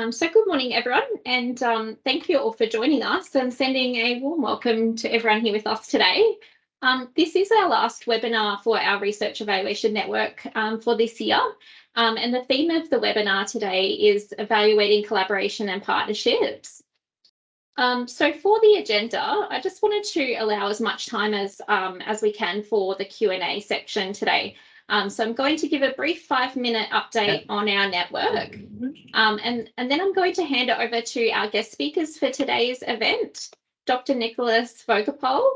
So good morning, everyone, and thank you all for joining us and sending a warm welcome to everyone here with us today. This is our last webinar for our Research Evaluation Network for this year, and the theme of the webinar today is evaluating collaboration and partnerships. So for the agenda, I just wanted to allow as much time as we can for the Q&A section today. So I'm going to give a brief 5-minute update on our network, and then I'm going to hand it over to our guest speakers for today's event, Dr. Nicholas Vogelpoel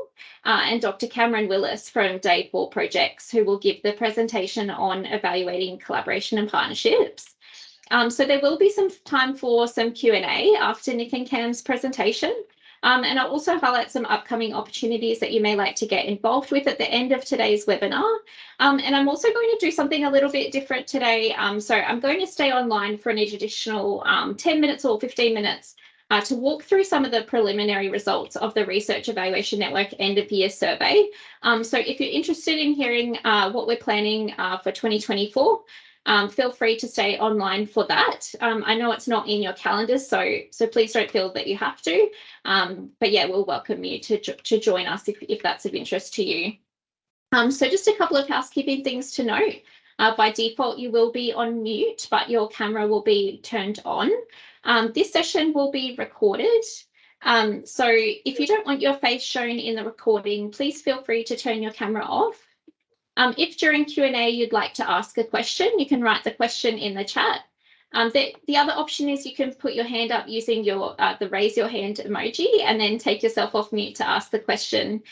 and Dr. Cameron Willis from Day 4 Projects, who will give the presentation on evaluating collaboration and partnerships. So there will be some time for some Q&A after Nick and Cam's presentation. And I'll also highlight some upcoming opportunities that you may like to get involved with at the end of today's webinar. And I'm also going to do something a little bit different today. So I'm going to stay online for an additional 10 minutes or 15 minutes to walk through some of the preliminary results of the Research Evaluation Network end of year survey. So if you're interested in hearing what we're planning for 2024, feel free to stay online for that. I know it's not in your calendars, so please don't feel that you have to. But yeah, we'll welcome you to join us if that's of interest to you. So just a couple of housekeeping things to note. By default, you will be on mute, but your camera will be turned on. This session will be recorded. So if you don't want your face shown in the recording, please feel free to turn your camera off. If during Q&A you'd like to ask a question, you can write the question in the chat. The other option is you can put your hand up using the raise your hand emoji and then take yourself off mute to ask the question.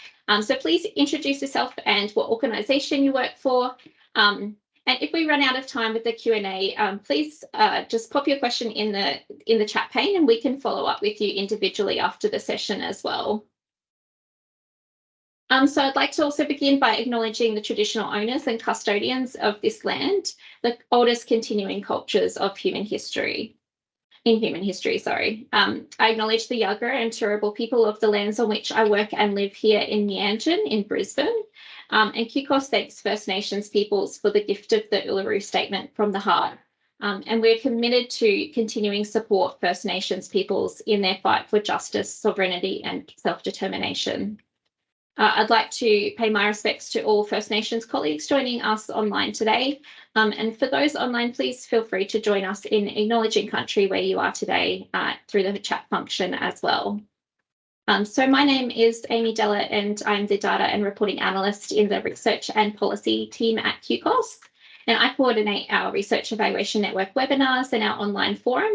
So please introduce yourself and what organisation you work for. And if we run out of time with the Q&A, please just pop your question in the chat pane and we can follow up with you individually after the session as well. So I'd like to also begin by acknowledging the traditional owners and custodians of this land, the oldest continuing cultures of human history. I acknowledge the Yagara and Turrbal people of the lands on which I work and live here in Meanjin in Brisbane. And QCOS thanks First Nations peoples for the gift of the Uluru Statement from the Heart. And we're committed to continuing support First Nations peoples in their fight for justice, sovereignty and self-determination. I'd like to pay my respects to all First Nations colleagues joining us online today. And for those online, please feel free to join us in acknowledging country where you are today through the chat function as well. So my name is Amy Della and I'm the Data and Reporting Analyst in the Research and Policy team at QCOS. And I coordinate our Research Evaluation Network webinars and our online forum,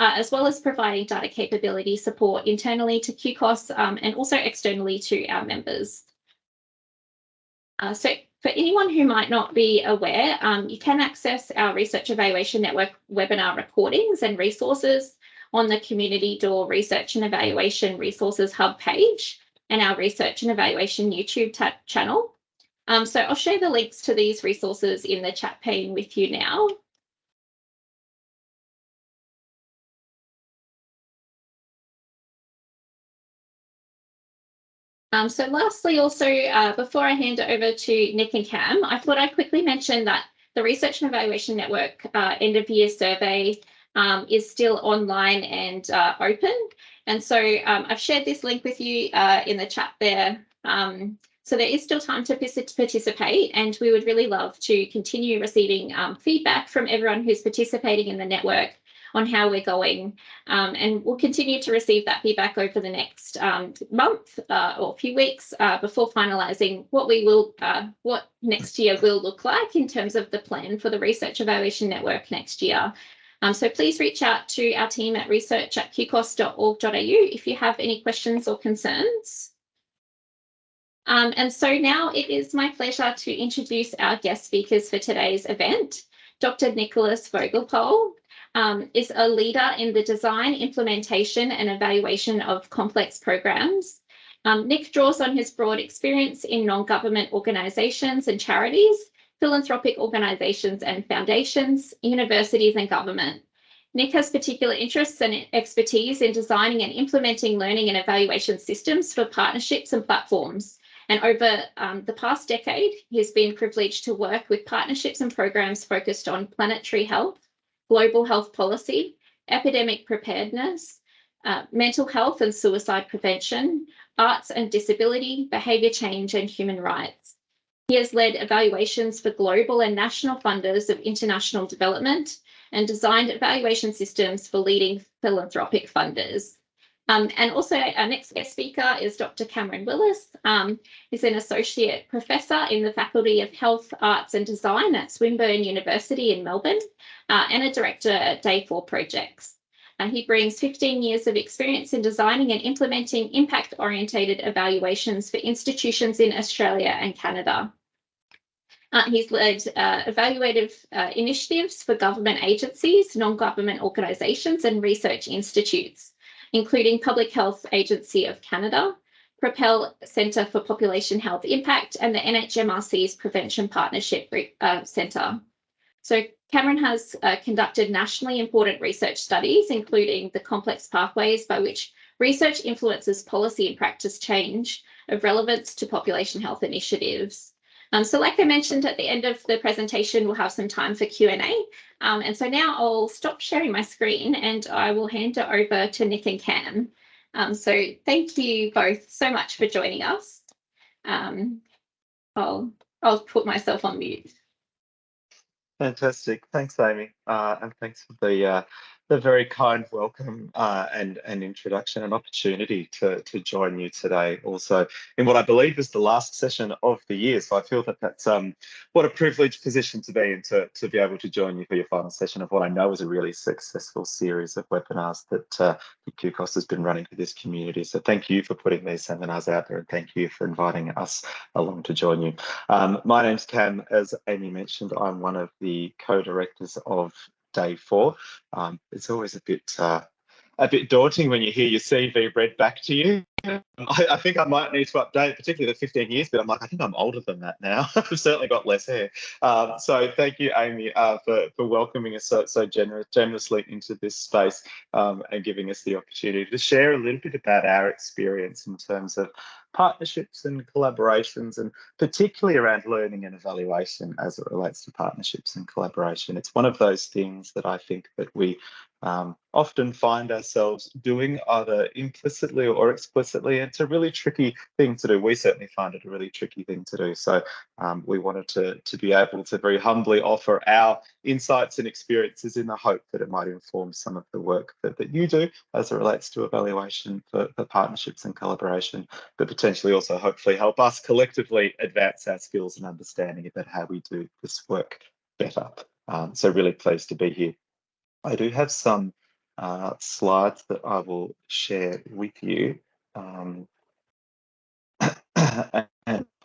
as well as providing data capability support internally to QCOS and also externally to our members. So for anyone who might not be aware, you can access our Research Evaluation Network webinar recordings and resources on the Community Door Research and Evaluation Resources Hub page and our Research and Evaluation YouTube channel. So I'll share the links to these resources in the chat pane with you now. So lastly, also, before I hand it over to Nick and Cam, I thought I'd quickly mention that the Research and Evaluation Network end of year survey is still online and open. And so I've shared this link with you in the chat there. So there is still time to participate, and we would really love to continue receiving feedback from everyone who's participating in the network on how we're going. And we'll continue to receive that feedback over the next month or few weeks before finalising what next year will look like in terms of the plan for the Research Evaluation Network next year. So please reach out to our team at research@qcos.org.au if you have any questions or concerns. And so now it is my pleasure to introduce our guest speakers for today's event. Dr. Nicholas Vogelpoel is a leader in the design, implementation and evaluation of complex programs. Nick draws on his broad experience in non-government organisations and charities, philanthropic organisations and foundations, universities and government. Nick has particular interests and expertise in designing and implementing learning and evaluation systems for partnerships and platforms. And over the past decade, he's been privileged to work with partnerships and programs focused on planetary health, global health policy, epidemic preparedness, mental health and suicide prevention, arts and disability, behaviour change and human rights. He has led evaluations for global and national funders of international development and designed evaluation systems for leading philanthropic funders. And also our next guest speaker is Dr. Cameron Willis. He's an associate professor in the Faculty of Health, Arts and Design at Swinburne University in Melbourne and a director at Day 4 Projects. He brings 15 years of experience in designing and implementing impact-orientated evaluations for institutions in Australia and Canada. He's led evaluative initiatives for government agencies, non-government organisations and research institutes, including Public Health Agency of Canada, Propel Centre for Population Health Impact, and the NHMRC's Prevention Partnership Centre. So Cameron has conducted nationally important research studies, including the complex pathways by which research influences policy and practice change of relevance to population health initiatives. So like I mentioned at the end of the presentation, we'll have some time for Q&A. And so now I'll stop sharing my screen and I will hand it over to Nick and Cam. So thank you both so much for joining us. I'll put myself on mute. Fantastic. Thanks, Amy. And thanks for the very kind welcome and introduction and opportunity to join you today also in what I believe is the last session of the year. So I feel that that's what a privileged position to be in, to be able to join you for your final session of what I know is a really successful series of webinars that QCOS has been running for this community. So thank you for putting these seminars out there and thank you for inviting us along to join you. My name's Cam. As Amy mentioned, I'm one of the co-directors of Day 4. It's always a bit daunting when you hear your CV read back to you. I think I might need to update, particularly the 15 years, but I'm like, I think I'm older than that now. I've certainly got less hair. So thank you, Amy, for welcoming us so generously into this space and giving us the opportunity to share a little bit about our experience in terms of partnerships and collaborations, and particularly around learning and evaluation as it relates to partnerships and collaboration. It's one of those things that I think that we often find ourselves doing either implicitly or explicitly. It's a really tricky thing to do. We certainly find it a really tricky thing to do. So we wanted to be able to very humbly offer our insights and experiences in the hope that it might inform some of the work that you do as it relates to evaluation for partnerships and collaboration, but potentially also hopefully help us collectively advance our skills and understanding about how we do this work better. So really pleased to be here. I do have some slides that I will share with you. And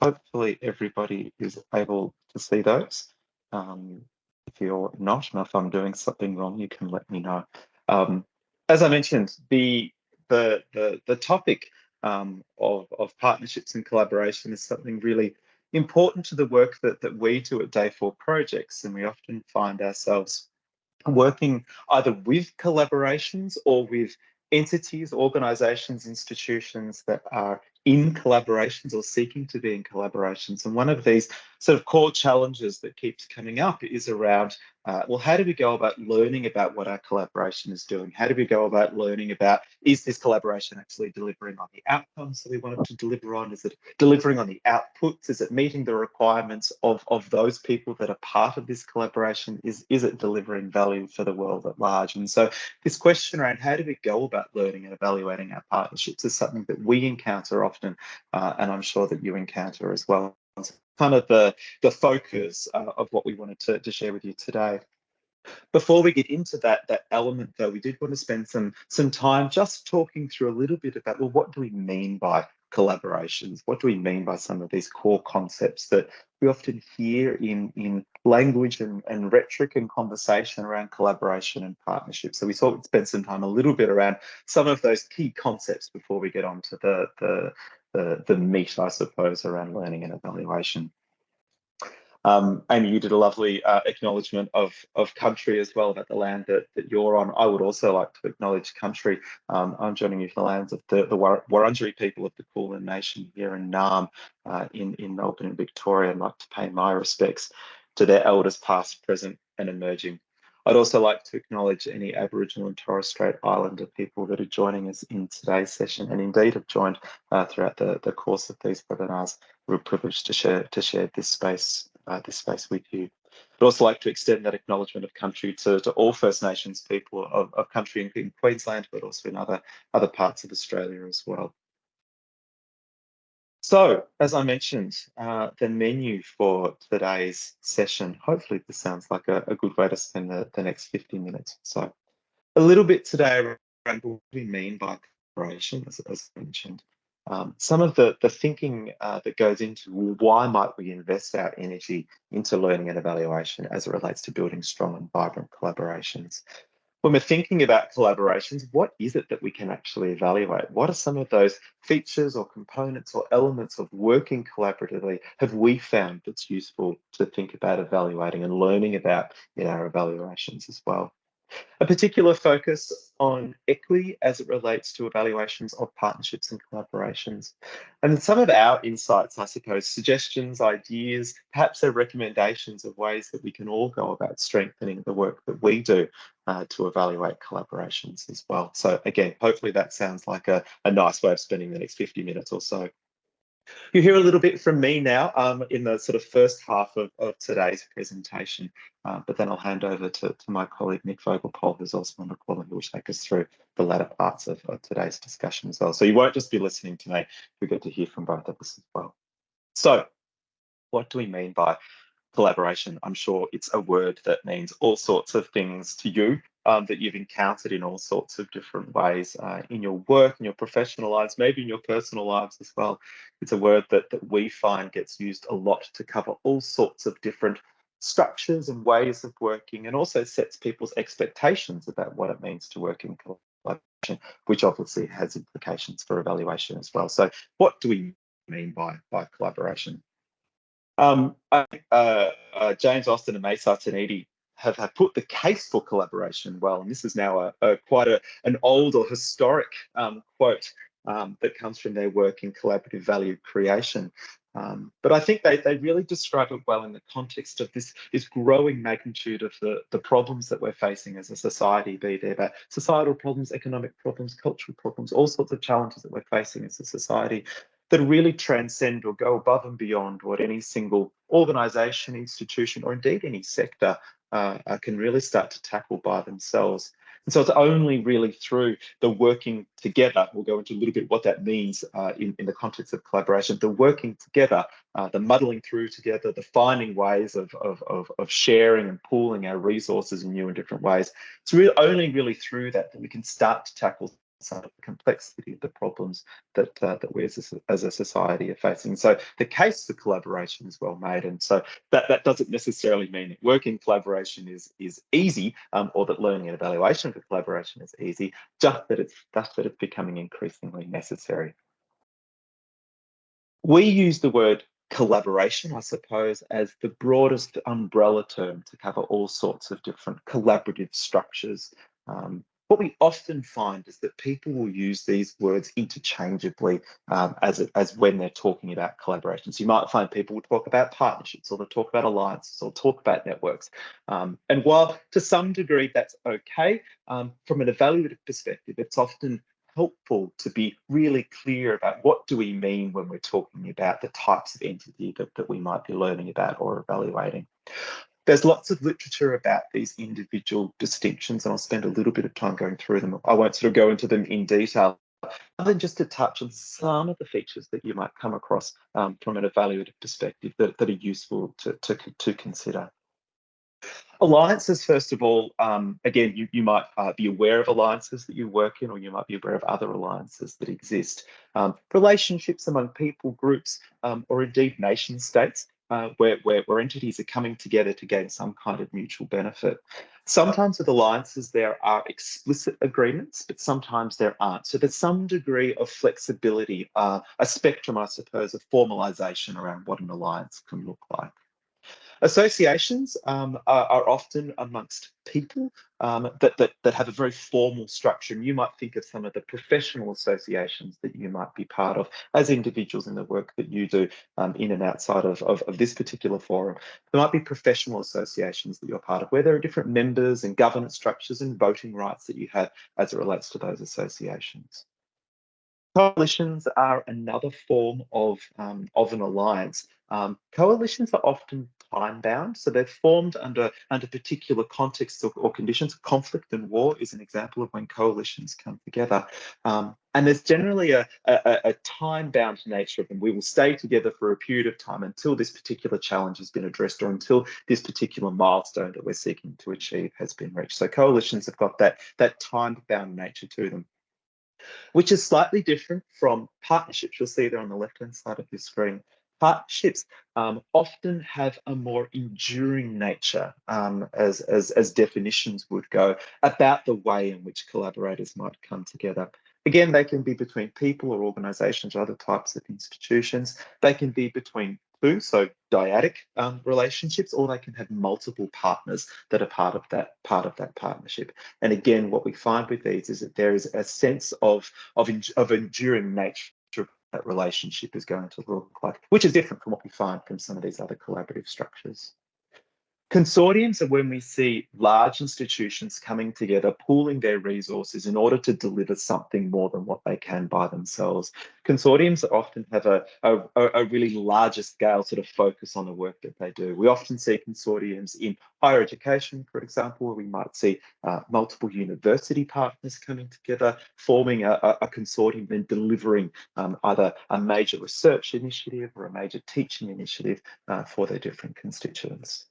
hopefully everybody is able to see those. If you're not, and if I'm doing something wrong, you can let me know. As I mentioned, the topic of partnerships and collaboration is something really important to the work that we do at Day 4 Projects, and we often find ourselves working either with collaborations or with entities, organisations, institutions that are in collaborations or seeking to be in collaborations. And one of these sort of core challenges that keeps coming up is around, well, how do we go about learning about what our collaboration is doing? How do we go about learning about, is this collaboration actually delivering on the outcomes that we want it to deliver on? Is it delivering on the outputs? Is it meeting the requirements of those people that are part of this collaboration? Is it delivering value for the world at large? And so this question around how do we go about learning and evaluating our partnerships is something that we encounter often, and I'm sure that you encounter as well. It's kind of the focus of what we wanted to share with you today. Before we get into that element, though, we did want to spend some time just talking through a little bit about, well, what do we mean by collaborations? What do we mean by some of these core concepts that we often hear in language and rhetoric and conversation around collaboration and partnership? So we thought we'd spend some time a little bit around some of those key concepts before we get on to the meat, I suppose, around learning and evaluation. Amy, you did a lovely acknowledgement of country as well, about the land that you're on. I would also like to acknowledge country. I'm joining you from the lands of the Wurundjeri people of the Kulin Nation here in Naarm in Melbourne and Victoria. I'd like to pay my respects to their elders past, present and emerging. I'd also like to acknowledge any Aboriginal and Torres Strait Islander people that are joining us in today's session, and indeed have joined throughout the course of these webinars. We're privileged to share this space with you. I'd also like to extend that acknowledgement of country to all First Nations people of country in Queensland, but also in other parts of Australia as well. So, as I mentioned, the menu for today's session, hopefully this sounds like a good way to spend the next 50 minutes or so. A little bit today around what we mean by collaboration, as I mentioned. Some of the thinking that goes into why might we invest our energy into learning and evaluation as it relates to building strong and vibrant collaborations. When we're thinking about collaborations, what is it that we can actually evaluate? What are some of those features or components or elements of working collaboratively have we found that's useful to think about evaluating and learning about in our evaluations as well? A particular focus on equity as it relates to evaluations of partnerships and collaborations. And some of our insights, I suppose, suggestions, ideas, perhaps they're recommendations of ways that we can all go about strengthening the work that we do to evaluate collaborations as well. So again, hopefully that sounds like a nice way of spending the next 50 minutes or so. You hear a little bit from me now in the sort of first half of today's presentation, but then I'll hand over to my colleague Nick Vogelpoel, who's also on the call, and who will take us through the latter parts of today's discussion as well. So you won't just be listening to me, we get to hear from both of us as well. So what do we mean by collaboration? I'm sure it's a word that means all sorts of things to you, that you've encountered in all sorts of different ways in your work, in your professional lives, maybe in your personal lives as well. It's a word that we find gets used a lot to cover all sorts of different structures and ways of working, and also sets people's expectations about what it means to work in collaboration, which obviously has implications for evaluation as well. So what do we mean by collaboration? James Austin and May Sartanidi have put the case for collaboration well, and this is now quite an old or historic quote that comes from their work in collaborative value creation. But I think they really describe it well in the context of this growing magnitude of the problems that we're facing as a society, be they about societal problems, economic problems, cultural problems, all sorts of challenges that we're facing as a society that really transcend or go above and beyond what any single organisation, institution, or indeed any sector can really start to tackle by themselves. And so it's only really through the working together, we'll go into a little bit what that means in the context of collaboration, the working together, the muddling through together, the finding ways of sharing and pooling our resources in new and different ways. It's only really through that we can start to tackle some of the complexity of the problems that we as a society are facing. So the case for collaboration is well made, and so that doesn't necessarily mean that working collaboration is easy, or that learning and evaluation for collaboration is easy, just that it's becoming increasingly necessary. We use the word collaboration, I suppose, as the broadest umbrella term to cover all sorts of different collaborative structures. What we often find is that people will use these words interchangeably as when they're talking about collaboration. So you might find people will talk about partnerships, or they'll talk about alliances, or talk about networks. And while to some degree that's okay, from an evaluative perspective, it's often helpful to be really clear about what do we mean when we're talking about the types of entity that we might be learning about or evaluating. There's lots of literature about these individual distinctions, and I'll spend a little bit of time going through them. I won't sort of go into them in detail, other than just to touch on some of the features that you might come across from an evaluative perspective that are useful to consider. Alliances, first of all, again, you might be aware of alliances that you work in, or you might be aware of other alliances that exist. Relationships among people, groups, or indeed nation states, where entities are coming together to gain some kind of mutual benefit. Sometimes with alliances, there are explicit agreements, but sometimes there aren't. So there's some degree of flexibility, a spectrum, I suppose, of formalisation around what an alliance can look like. Associations are often amongst people that have a very formal structure, and you might think of some of the professional associations that you might be part of as individuals in the work that you do in and outside of this particular forum. There might be professional associations that you're part of, where there are different members and governance structures and voting rights that you have as it relates to those associations. Coalitions are another form of an alliance. Coalitions are often time-bound, so they're formed under particular contexts or conditions. Conflict and war is an example of when coalitions come together. And there's generally a time-bound nature of them. We will stay together for a period of time until this particular challenge has been addressed or until this particular milestone that we're seeking to achieve has been reached. So coalitions have got that time-bound nature to them, which is slightly different from partnerships. You'll see there on the left-hand side of your screen. Partnerships often have a more enduring nature, as definitions would go, about the way in which collaborators might come together. Again, they can be between people or organisations or other types of institutions. They can be between two, so dyadic relationships, or they can have multiple partners that are part of that partnership. And again, what we find with these is that there is a sense of enduring nature that relationship is going to look like, which is different from what we find from some of these other collaborative structures. Consortiums are when we see large institutions coming together, pooling their resources in order to deliver something more than what they can by themselves. Consortiums often have a really larger scale sort of focus on the work that they do. We often see consortiums in higher education, for example, where we might see multiple university partners coming together, forming a consortium and delivering either a major research initiative or a major teaching initiative for their different constituents.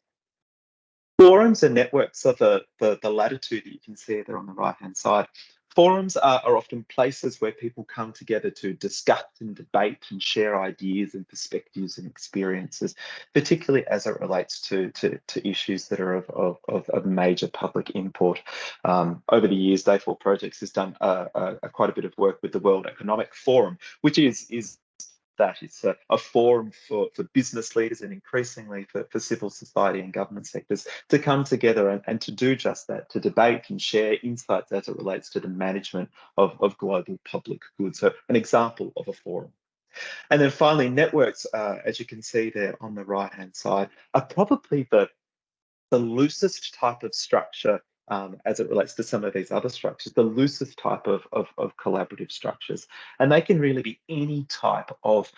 Forums and networks are the latter two that you can see there on the right-hand side. Forums are often places where people come together to discuss and debate and share ideas and perspectives and experiences, particularly as it relates to issues that are of major public import. Over the years, Day 4 Projects has done quite a bit of work with the World Economic Forum, which is that it's a forum for business leaders and increasingly for civil society and government sectors to come together and to do just that, to debate and share insights as it relates to the management of global public goods. So an example of a forum. And then finally, networks, as you can see there on the right-hand side, are probably the loosest type of structure as it relates to some of these other structures, the loosest type of collaborative structures. And they can really be any type of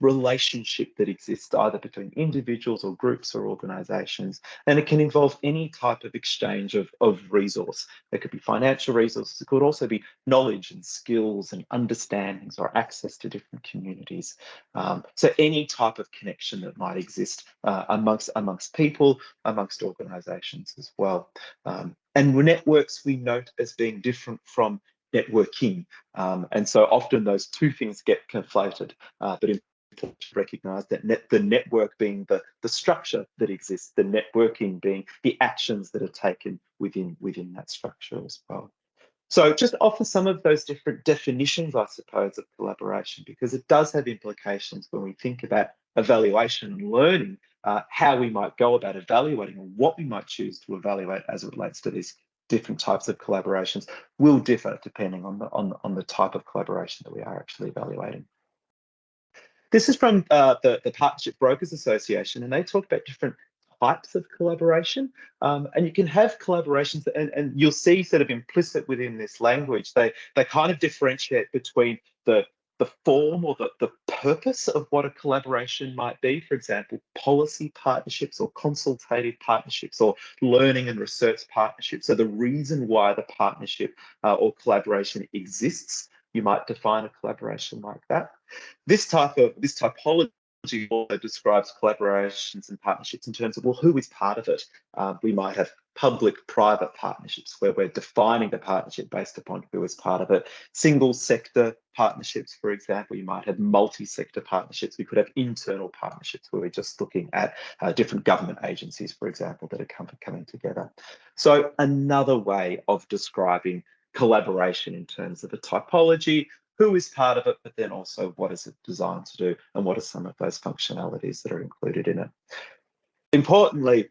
relationship that exists either between individuals or groups or organisations. And it can involve any type of exchange of resource. There could be financial resources. It could also be knowledge and skills and understandings or access to different communities. So any type of connection that might exist amongst people, amongst organisations as well. And networks we note as being different from networking. And so often those two things get conflated, but important to recognise that the network being the structure that exists, the networking being the actions that are taken within that structure as well. So just offer some of those different definitions, I suppose, of collaboration, because it does have implications when we think about evaluation and learning, how we might go about evaluating or what we might choose to evaluate as it relates to these different types of collaborations will differ depending on the type of collaboration that we are actually evaluating. This is from the Partnership Brokers Association, and they talk about different types of collaboration. And you can have collaborations, and you'll see sort of implicit within this language, they kind of differentiate between the form or the purpose of what a collaboration might be. For example, policy partnerships or consultative partnerships or learning and research partnerships. So the reason why the partnership or collaboration exists, you might define a collaboration like that. This typology also describes collaborations and partnerships in terms of, well, who is part of it? We might have public-private partnerships where we're defining the partnership based upon who is part of it. Single sector partnerships, for example, you might have multi-sector partnerships. We could have internal partnerships where we're just looking at different government agencies, for example, that are coming together. So another way of describing collaboration in terms of a typology, who is part of it, but then also what is it designed to do and what are some of those functionalities that are included in it. Importantly,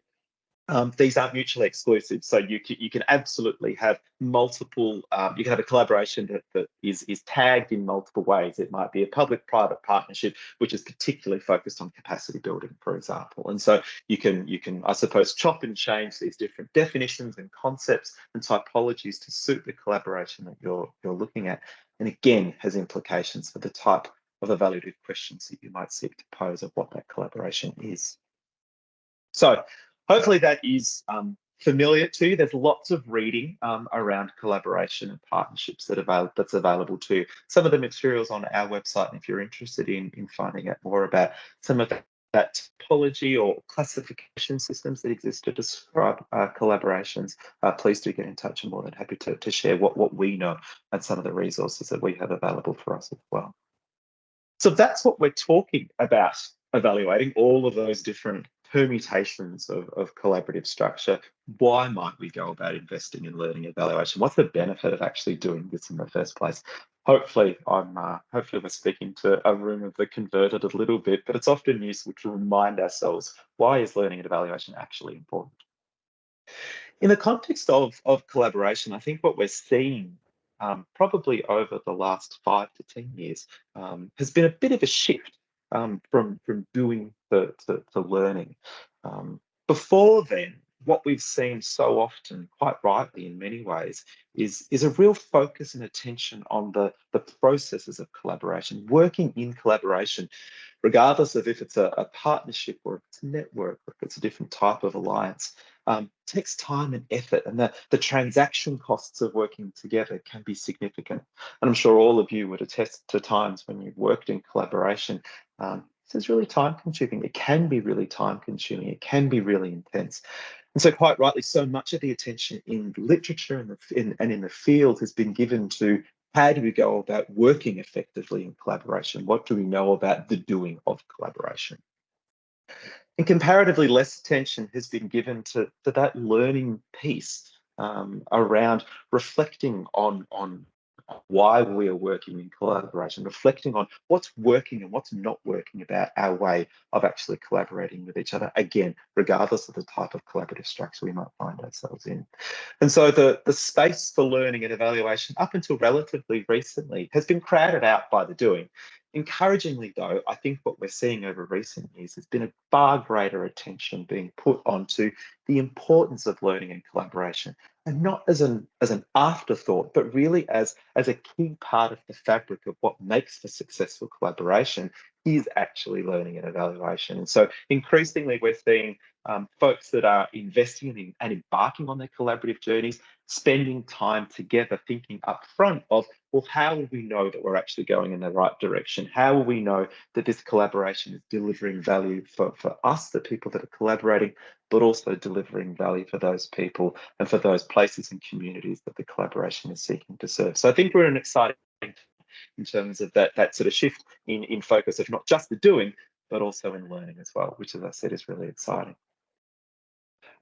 these aren't mutually exclusive. So you can absolutely have multiple, you can have a collaboration that is tagged in multiple ways. It might be a public-private partnership, which is particularly focused on capacity building, for example. And so you can, I suppose, chop and change these different definitions and concepts and typologies to suit the collaboration that you're looking at. And again, has implications for the type of evaluative questions that you might seek to pose of what that collaboration is. So hopefully that is familiar to you. There's lots of reading around collaboration and partnerships that's available to you. Some of the materials on our website, and if you're interested in finding out more about some of that typology or classification systems that exist to describe collaborations, please do get in touch. I'm more than happy to share what we know and some of the resources that we have available for us as well. So that's what we're talking about, evaluating all of those different permutations of collaborative structure. Why might we go about investing in learning evaluation? What's the benefit of actually doing this in the first place? Hopefully we're speaking to a room of the converted a little bit, but it's often useful to remind ourselves, why is learning and evaluation actually important? In the context of collaboration, I think what we're seeing probably over the last 5 to 10 years has been a bit of a shift from doing to learning. Before then, what we've seen so often, quite rightly in many ways, is a real focus and attention on the processes of collaboration, working in collaboration, regardless of if it's a partnership or if it's a network or if it's a different type of alliance. Takes time and effort, and the transaction costs of working together can be significant. And I'm sure all of you would attest to times when you've worked in collaboration. This is really time consuming. It can be really time consuming. It can be really intense. And so quite rightly, so much of the attention in literature and in the field has been given to how do we go about working effectively in collaboration? What do we know about the doing of collaboration? And comparatively less attention has been given to that learning piece around reflecting on why we are working in collaboration, reflecting on what's working and what's not working about our way of actually collaborating with each other, again, regardless of the type of collaborative structure we might find ourselves in. And so the space for learning and evaluation up until relatively recently has been crowded out by the doing. Encouragingly, though, I think what we're seeing over recent years has been a far greater attention being put onto the importance of learning and collaboration, and not as an afterthought, but really as a key part of the fabric of what makes for successful collaboration is actually learning and evaluation. And so increasingly we're seeing folks that are investing in and embarking on their collaborative journeys, spending time together, thinking up front of, well, how will we know that we're actually going in the right direction? How will we know that this collaboration is delivering value for us, the people that are collaborating, but also delivering value for those people and for those places and communities that the collaboration is seeking to serve? So I think we're in an exciting time in terms of that sort of shift in focus of not just the doing, but also in learning as well, which, as I said, is really exciting.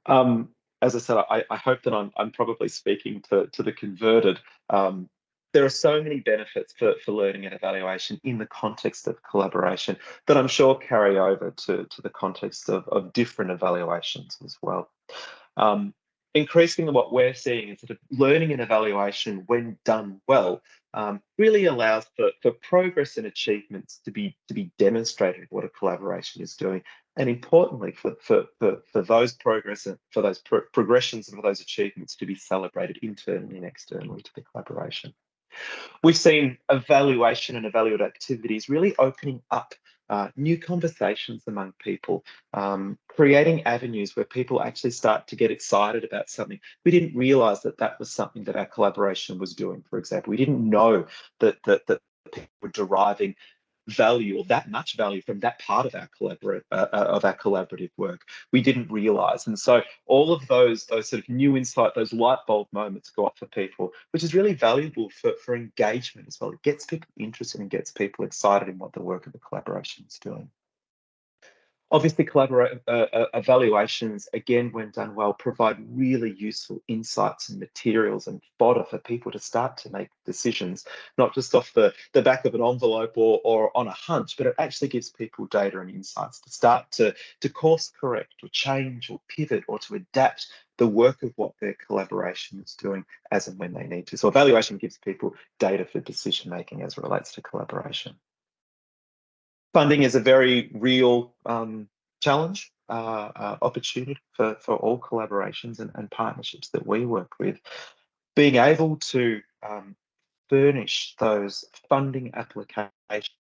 As I said, I hope that I'm probably speaking to the converted. There are so many benefits for learning and evaluation in the context of collaboration that I'm sure carry over to the context of different evaluations as well. Increasingly, what we're seeing is that learning and evaluation, when done well, really allows for progress and achievements to be demonstrated what a collaboration is doing, and importantly, for those progress and for those progressions and for those achievements to be celebrated internally and externally to the collaboration. We've seen evaluation and evaluative activities really opening up new conversations among people, creating avenues where people actually start to get excited about something. We didn't realize that was something that our collaboration was doing, for example. We didn't know that people were deriving value or that much value from that part of our collaborative work. We didn't realize. And so all of those sort of new insight, those light bulb moments go up for people, which is really valuable for engagement as well. It gets people interested and gets people excited in what the work of the collaboration is doing. Obviously, evaluations, again, when done well, provide really useful insights and materials and fodder for people to start to make decisions, not just off the back of an envelope or on a hunch, but it actually gives people data and insights to start to course correct or change or pivot or to adapt the work of what their collaboration is doing as and when they need to. So evaluation gives people data for decision making as it relates to collaboration. Funding is a very real challenge, opportunity for all collaborations and partnerships that we work with. Being able to furnish those funding applications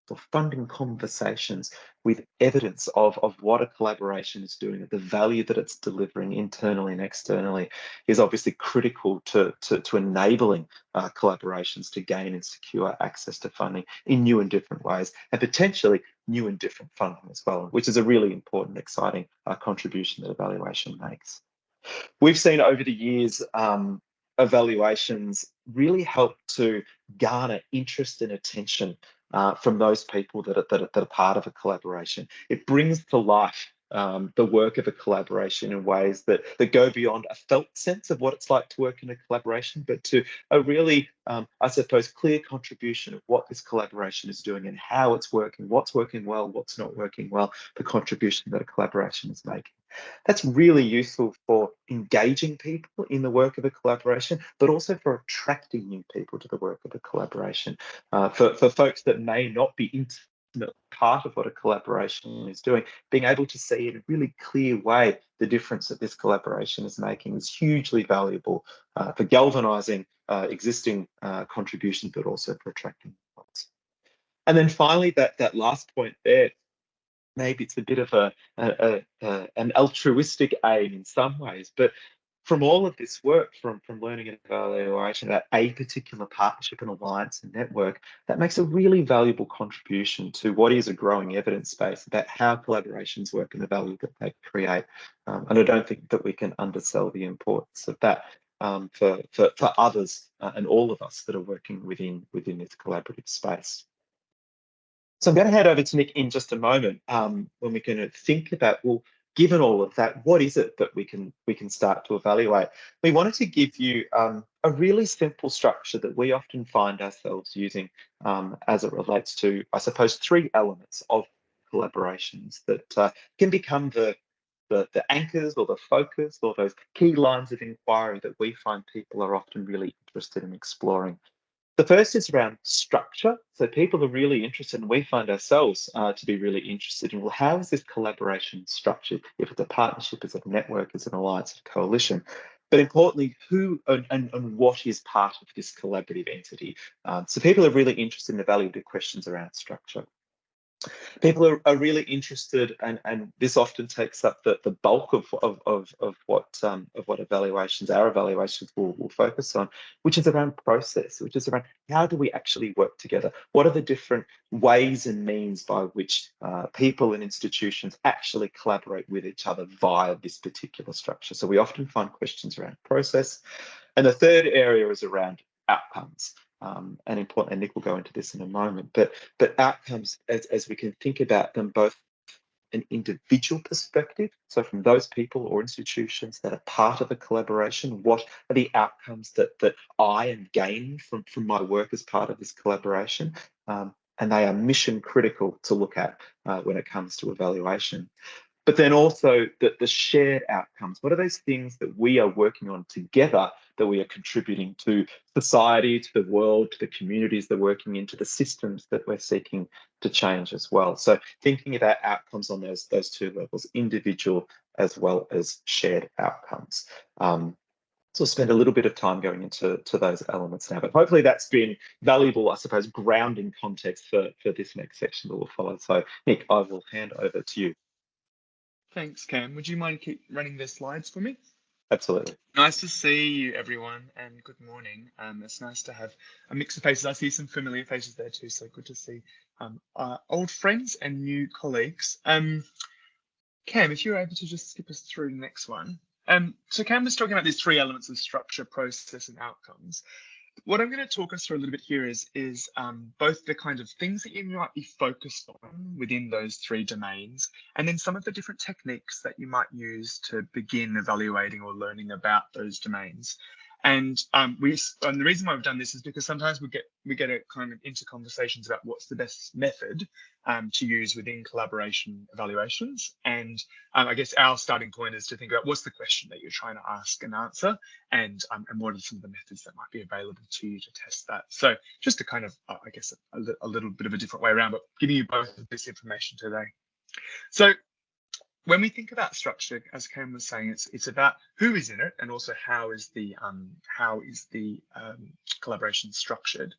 or funding conversations with evidence of what a collaboration is doing, the value that it's delivering internally and externally, is obviously critical to enabling collaborations to gain and secure access to funding in new and different ways, and potentially new and different funding as well, which is a really important, exciting contribution that evaluation makes. We've seen over the years evaluations really help to garner interest and attention from those people that are part of a collaboration. It brings to life the work of a collaboration in ways that go beyond a felt sense of what it's like to work in a collaboration, but to a really, I suppose, clear contribution of what this collaboration is doing and how it's working, what's working well, what's not working well, the contribution that a collaboration is making. That's really useful for engaging people in the work of a collaboration, but also for attracting new people to the work of a collaboration. For folks that may not be intimate part of what a collaboration is doing, being able to see in a really clear way the difference that this collaboration is making is hugely valuable for galvanizing existing contributions, but also for attracting folks. And then finally, that last point there, maybe it's a bit of an altruistic aim in some ways, but from all of this work, from learning and evaluation about a particular partnership and alliance and network, that makes a really valuable contribution to what is a growing evidence base about how collaborations work and the value that they create. And I don't think that we can undersell the importance of that for others and all of us that are working within this collaborative space. So I'm going to hand over to Nick in just a moment when we're going to think about, well, given all of that, what is it that we can start to evaluate? We wanted to give you a really simple structure that we often find ourselves using as it relates to, I suppose, 3 elements of collaborations that can become the anchors or the focus or those key lines of inquiry that we find people are often really interested in exploring. The first is around structure. So people are really interested, and we find ourselves to be really interested in, well, how is this collaboration structured? If it's a partnership, is it a network, is it an alliance, a coalition? But importantly, who and what is part of this collaborative entity? So people are really interested in the valuable questions around structure. People are really interested, and this often takes up the bulk of what our evaluations will focus on, which is around process, which is around how do we actually work together? What are the different ways and means by which people and institutions actually collaborate with each other via this particular structure? So we often find questions around process. And the third area is around outcomes. And important, and Nick will go into this in a moment, but outcomes as we can think about them both an individual perspective, so from those people or institutions that are part of a collaboration, what are the outcomes that I am gaining from my work as part of this collaboration? And they are mission critical to look at when it comes to evaluation. But then also the shared outcomes. What are those things that we are working on together that we are contributing to society, to the world, to the communities that we're working in, to the systems that we're seeking to change as well? So thinking about outcomes on those 2 levels, individual as well as shared outcomes. So we'll spend a little bit of time going into those elements now, but hopefully that's been valuable, I suppose, grounding context for this next section that will follow. So Nick, I will hand over to you. Thanks, Cam. Would you mind keep running the slides for me? Absolutely. Nice to see you, everyone, and good morning. It's nice to have a mix of faces. I see some familiar faces there too, so good to see old friends and new colleagues. Cam, if you're able to just skip us through the next one. So Cam was talking about these 3 elements of structure, process, and outcomes. what I'm going to talk us through a little bit here is both the kind of things that you might be focused on within those three domains, and then some of the different techniques that you might use to begin evaluating or learning about those domains. And the reason why we've done this is because sometimes we get a kind of into conversations about what's the best method to use within collaboration evaluations. And I guess our starting point is to think about what's the question that you're trying to ask and answer, and what are some of the methods that might be available to you to test that. So just to kind of, I guess, a little bit of a different way around, but giving you both of this information today. So when we think about structure, as Cam was saying, it's about who is in it, and also how is the collaboration structured,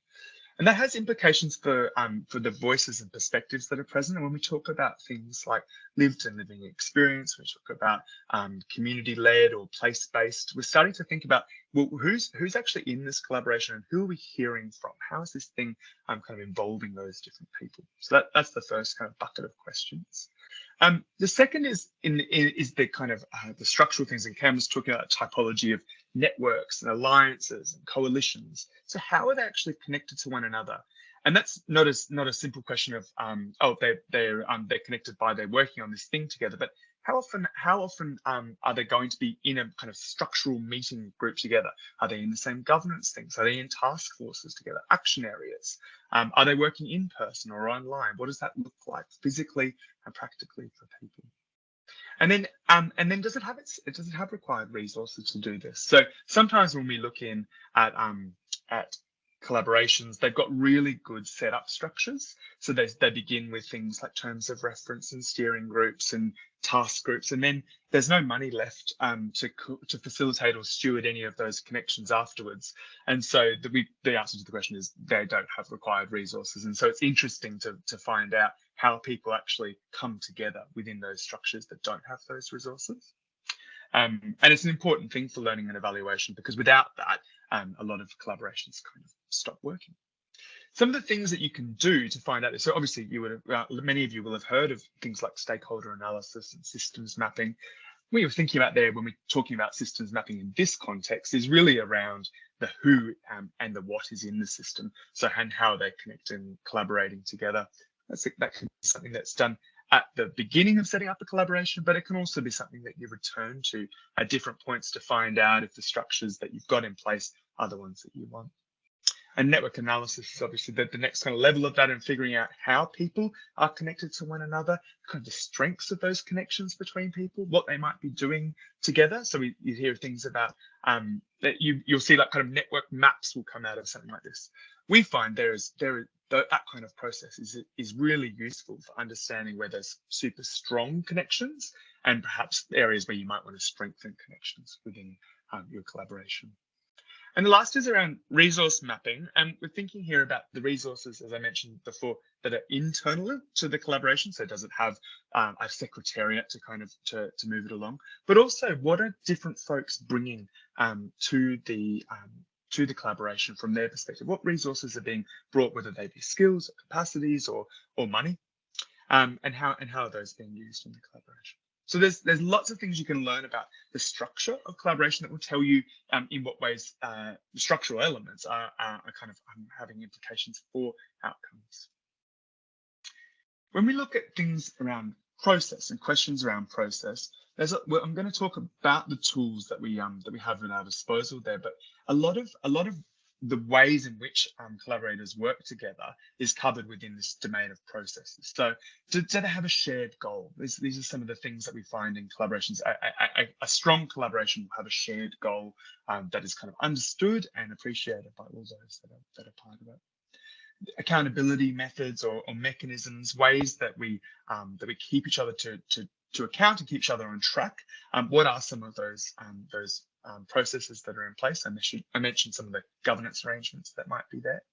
and that has implications for the voices and perspectives that are present. And when we talk about things like lived and living experience, we talk about community-led or place-based, we're starting to think about, well, who's actually in this collaboration, and who are we hearing from? How is this thing kind of involving those different people? So that's the first kind of bucket of questions. The second is the kind of the structural things, and Cam was talking about typology of networks and alliances and coalitions. So how are they actually connected to one another? And that's not a simple question of they're connected by they're working on this thing together, but how often are they going to be in a kind of structural meeting group together? Are they in the same governance things? Are they in task forces together, action areas? Are they working in person or online? What does that look like physically and practically for people? And then does it have required resources to do this? So sometimes when we look in at collaborations, they've got really good setup structures. So they begin with things like terms of reference and steering groups and task groups, and then there's no money left to facilitate or steward any of those connections afterwards. And so the answer to the question is they don't have required resources. And so it's interesting to find out how people actually come together within those structures that don't have those resources. And it's an important thing for learning and evaluation, because without that, a lot of collaborations kind of stop working. Some of the things that you can do to find out, so obviously many of you will have heard of things like stakeholder analysis and systems mapping. What you're thinking about there when we're talking about systems mapping in this context is really around the who and the what is in the system, so and how they connect and collaborating together. That can be something that's done at the beginning of setting up a collaboration, but it can also be something that you return to at different points to find out if the structures that you've got in place are the ones that you want. And network analysis is obviously the next kind of level of that, and figuring out how people are connected to one another, kind of the strengths of those connections between people, what they might be doing together. So you hear things about that you'll see like kind of network maps will come out of something like this. We find that kind of process is really useful for understanding where there's super strong connections and perhaps areas where you might want to strengthen connections within your collaboration. And the last is around resource mapping. And we're thinking here about the resources, as I mentioned before, that are internal to the collaboration. So does it have a secretariat to kind of to move it along? But also, what are different folks bringing to the collaboration from their perspective? What resources are being brought, whether they be skills or capacities or money, and how are those being used in the collaboration? So there's lots of things you can learn about the structure of collaboration that will tell you in what ways the structural elements are kind of having implications for outcomes. When we look at things around process and questions around process, I'm going to talk about the tools that we have at our disposal there, but a lot of the ways in which collaborators work together is covered within this domain of processes. So do they have a shared goal? These are some of the things that we find in collaborations. A strong collaboration will have a shared goal that is kind of understood and appreciated by all those that are part of it. Accountability methods or mechanisms, ways that we keep each other to account and keep each other on track. What are some of those processes that are in place? I mentioned some of the governance arrangements that might be there.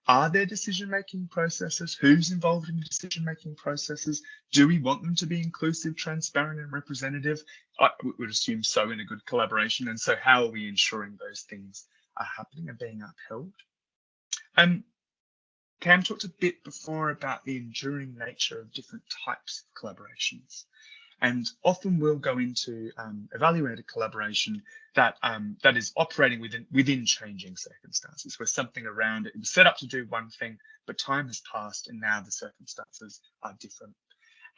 Are there decision-making processes? Who's involved in the decision-making processes? Do we want them to be inclusive, transparent, and representative? I would assume so in a good collaboration. And so how are we ensuring those things are happening and being upheld? Cam talked a bit before about the enduring nature of different types of collaborations. and often we'll go into evaluated collaboration that is operating within changing circumstances, where something around it was set up to do one thing, but time has passed and now the circumstances are different.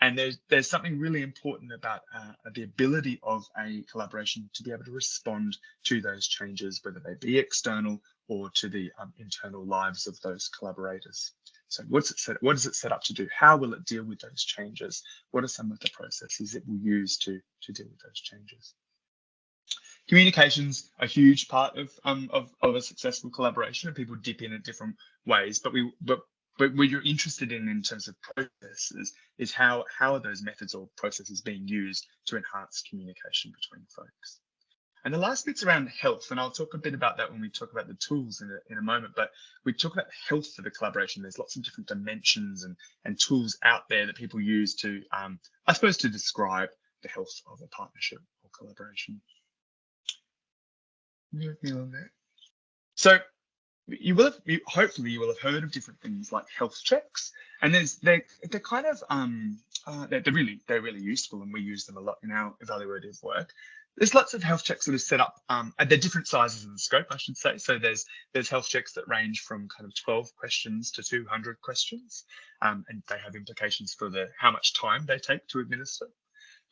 And there's something really important about the ability of a collaboration to be able to respond to those changes, whether they be external or to the internal lives of those collaborators. So what is it set up to do? How will it deal with those changes? What are some of the processes it will use to deal with those changes? Communication's a huge part of a successful collaboration, and people dip in different ways. But what you're interested in terms of processes is how are those methods or processes being used to enhance communication between folks. And the last bit's around health, and I'll talk a bit about that when we talk about the tools in a moment, but we talk about the health of the collaboration. There's lots of different dimensions and tools out there that people use to, I suppose, to describe the health of a partnership or collaboration. Move me along there. So hopefully you will have heard of different things like health checks, and they're kind of they're really useful, and we use them a lot in our evaluative work. There's lots of health checks that are set up they're different sizes and scope, I should say. So there's health checks that range from kind of 12 questions to 200 questions, and they have implications for how much time they take to administer.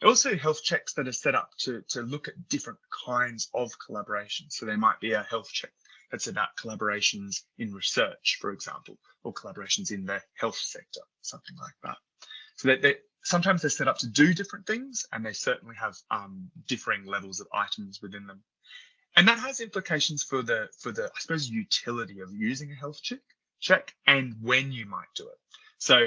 Also, health checks that are set up to look at different kinds of collaboration. So there might be a health check that's about collaborations in research, for example, or collaborations in the health sector, something like that. So sometimes they're set up to do different things, and they certainly have differing levels of items within them. And that has implications for the I suppose, utility of using a health check and when you might do it. So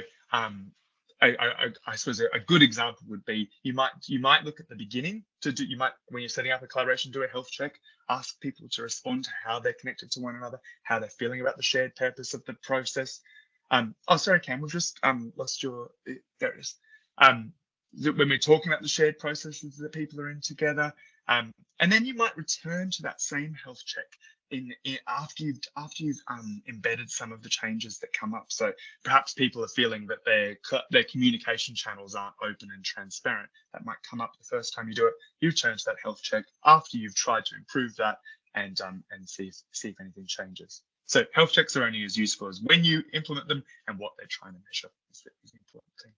I suppose a good example would be you might look at the beginning when you're setting up a collaboration, do a health check, ask people to respond to how they're connected to one another, how they're feeling about the shared purpose of the process. Oh, sorry, Cam, we've just lost your. There it is. When we're talking about the shared processes that people are in together, and then you might return to that same health check after you've embedded some of the changes that come up. So perhaps people are feeling that their communication channels aren't open and transparent. That might come up the first time you do it. You return to that health check after you've tried to improve that and see if anything changes. So health checks are only as useful as when you implement them and what they're trying to measure is the important thing.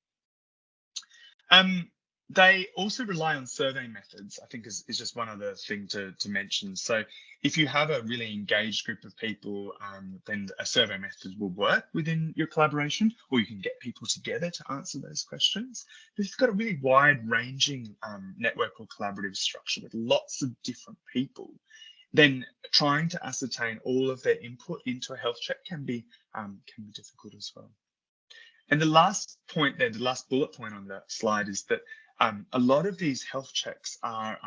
They also rely on survey methods, I think is just one other thing to mention. So if you have a really engaged group of people, then a survey method will work within your collaboration, or you can get people together to answer those questions. But if you've got a really wide-ranging network or collaborative structure with lots of different people, then trying to ascertain all of their input into a health check can be difficult as well. And the last point there, the last bullet point on that slide is that a lot of these health checks are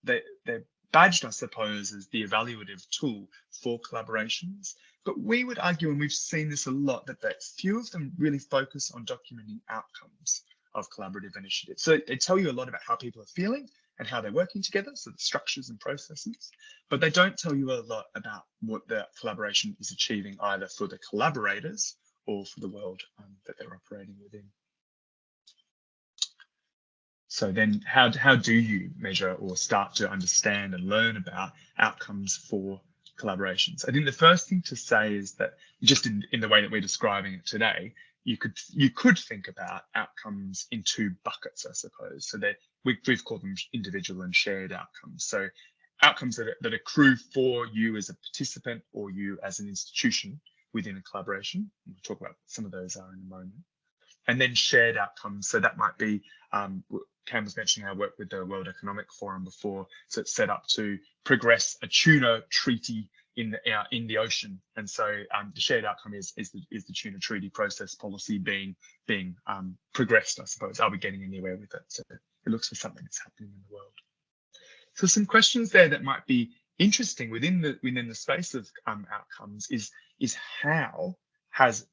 they're badged, I suppose, as the evaluative tool for collaborations. But we would argue, and we've seen this a lot, that few of them really focus on documenting outcomes of collaborative initiatives. So they tell you a lot about how people are feeling and how they're working together, so the structures and processes, but they don't tell you a lot about what the collaboration is achieving, either for the collaborators or for the world that they're operating within. So then how do you measure or start to understand and learn about outcomes for collaborations? I think the first thing to say is that just in the way that we're describing it today, you could think about outcomes in two buckets, I suppose. So we've called them individual and shared outcomes. So outcomes that accrue for you as a participant or you as an institution within a collaboration. We'll talk about what some of those are in a moment. And then shared outcomes. So that might be, Cam was mentioning our work with the World Economic Forum before. So it's set up to progress a tuna treaty in the ocean. And so the shared outcome is the tuna treaty process policy being progressed, I suppose. Are we getting anywhere with it? So it looks for something that's happening in the world. So some questions there that might be interesting within the space of outcomes is how has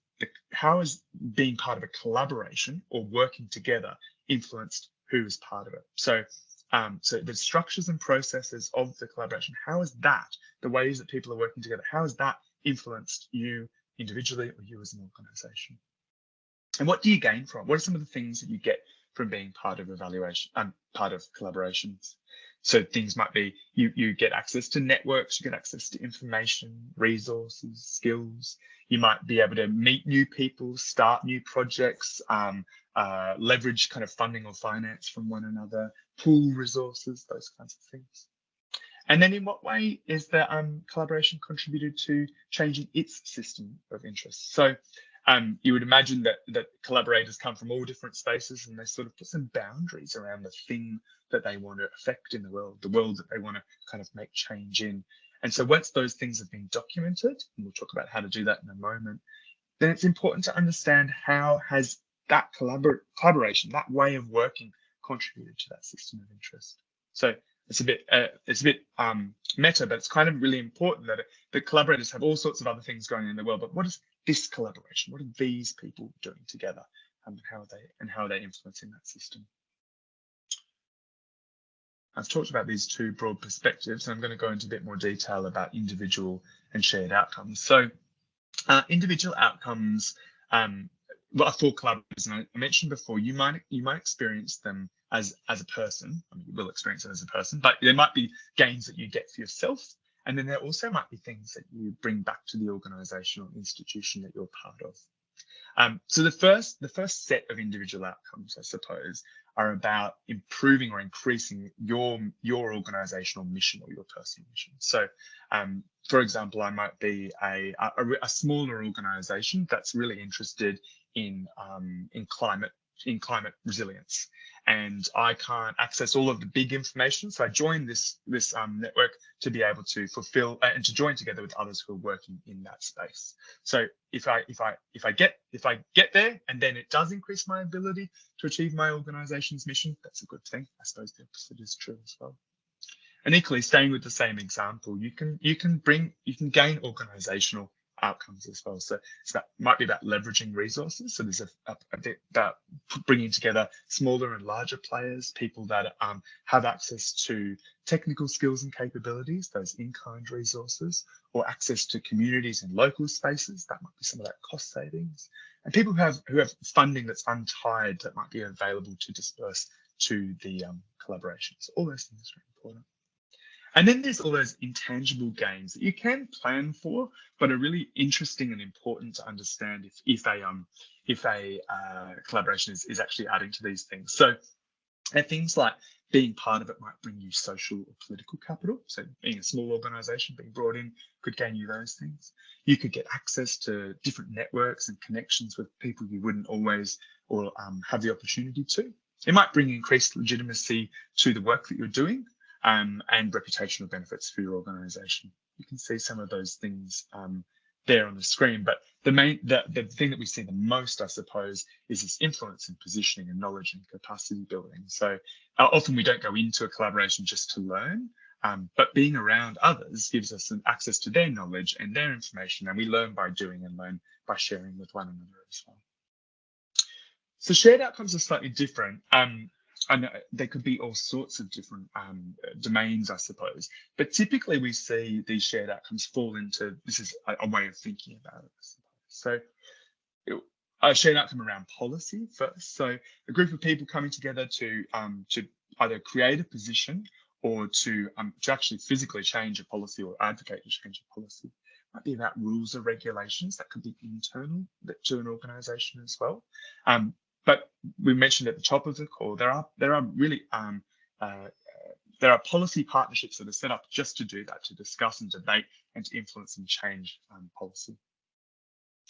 being part of a collaboration or working together influenced who is part of it? So the structures and processes of the collaboration, how is that, the ways that people are working together, how has that influenced you individually or you as an organization? And what do you gain from it? What are some of the things that you get from being part of part of collaborations. So things might be you get access to networks, you get access to information, resources, skills. You might be able to meet new people, start new projects, leverage kind of funding or finance from one another, pool resources, those kinds of things. And then in what way is the collaboration contributed to changing its system of interest? So you would imagine that collaborators come from all different spaces, and they sort of put some boundaries around the thing that they want to affect in the world that they want to kind of make change in. And so once those things have been documented, and we'll talk about how to do that in a moment, then it's important to understand how has that collaboration, that way of working, contributed to that system of interest. So it's a bit meta, but it's kind of really important that the collaborators have all sorts of other things going on in the world. But what is this collaboration? What are these people doing together, and how are they influencing that system? I've talked about these two broad perspectives, and I'm going to go into a bit more detail about individual and shared outcomes. So individual outcomes for collaborators, and I mentioned before, you might experience them as a person. I mean, you will experience it as a person, but there might be gains that you get for yourself, and then there also might be things that you bring back to the organisation or institution that you're part of. So the first set of individual outcomes, I suppose, are about improving or increasing your organisational mission or your personal mission. So, for example, I might be a smaller organisation that's really interested in climate resilience, and I can't access all of the big information. So I join this network to be able to fulfill and to join together with others who are working in that space. So if I get there and then it does increase my ability to achieve my organization's mission, that's a good thing. I suppose the opposite is true as well. And equally, staying with the same example, you can gain organizational outcomes as well. So might be about leveraging resources. So there's a bit about bringing together smaller and larger players, people that have access to technical skills and capabilities, those in-kind resources, or access to communities and local spaces. That might be some of that cost savings. And people who have funding that's untied that might be available to disperse to the collaborations. All those things are important. And then there's all those intangible gains that you can plan for, but are really interesting and important to understand if a collaboration is actually adding to these things. So things like being part of it might bring you social or political capital. So being a small organisation, being brought in could gain you those things. You could get access to different networks and connections with people you wouldn't always or have the opportunity to. It might bring increased legitimacy to the work that you're doing. And reputational benefits for your organisation. You can see some of those things there on the screen, but the thing that we see the most, I suppose, is this influence and positioning and knowledge and capacity building. So often we don't go into a collaboration just to learn, but being around others gives us an access to their knowledge and their information, and we learn by doing and learn by sharing with one another as well. So shared outcomes are slightly different. And there could be all sorts of different domains, I suppose. But typically we see these shared outcomes fall into, this is a way of thinking about it, I suppose. So a shared outcome around policy first. So a group of people coming together to either create a position or to actually physically change a policy or advocate to change a policy. Might be about rules or regulations that could be internal to an organisation as well. But we mentioned at the top of the call, there are really there are policy partnerships that are set up just to do that, to discuss and debate and to influence and change policy.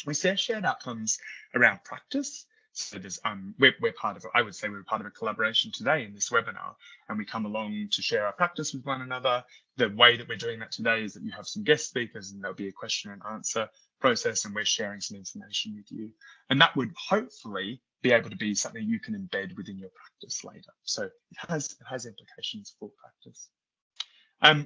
We see shared outcomes around practice. So there's we're part of, I would say we're part of a collaboration today in this webinar, and we come along to share our practice with one another. The way that we're doing that today is that you have some guest speakers and there'll be a question and answer process, and we're sharing some information with you. And that would hopefully be able to be something you can embed within your practice later. So it has implications for practice.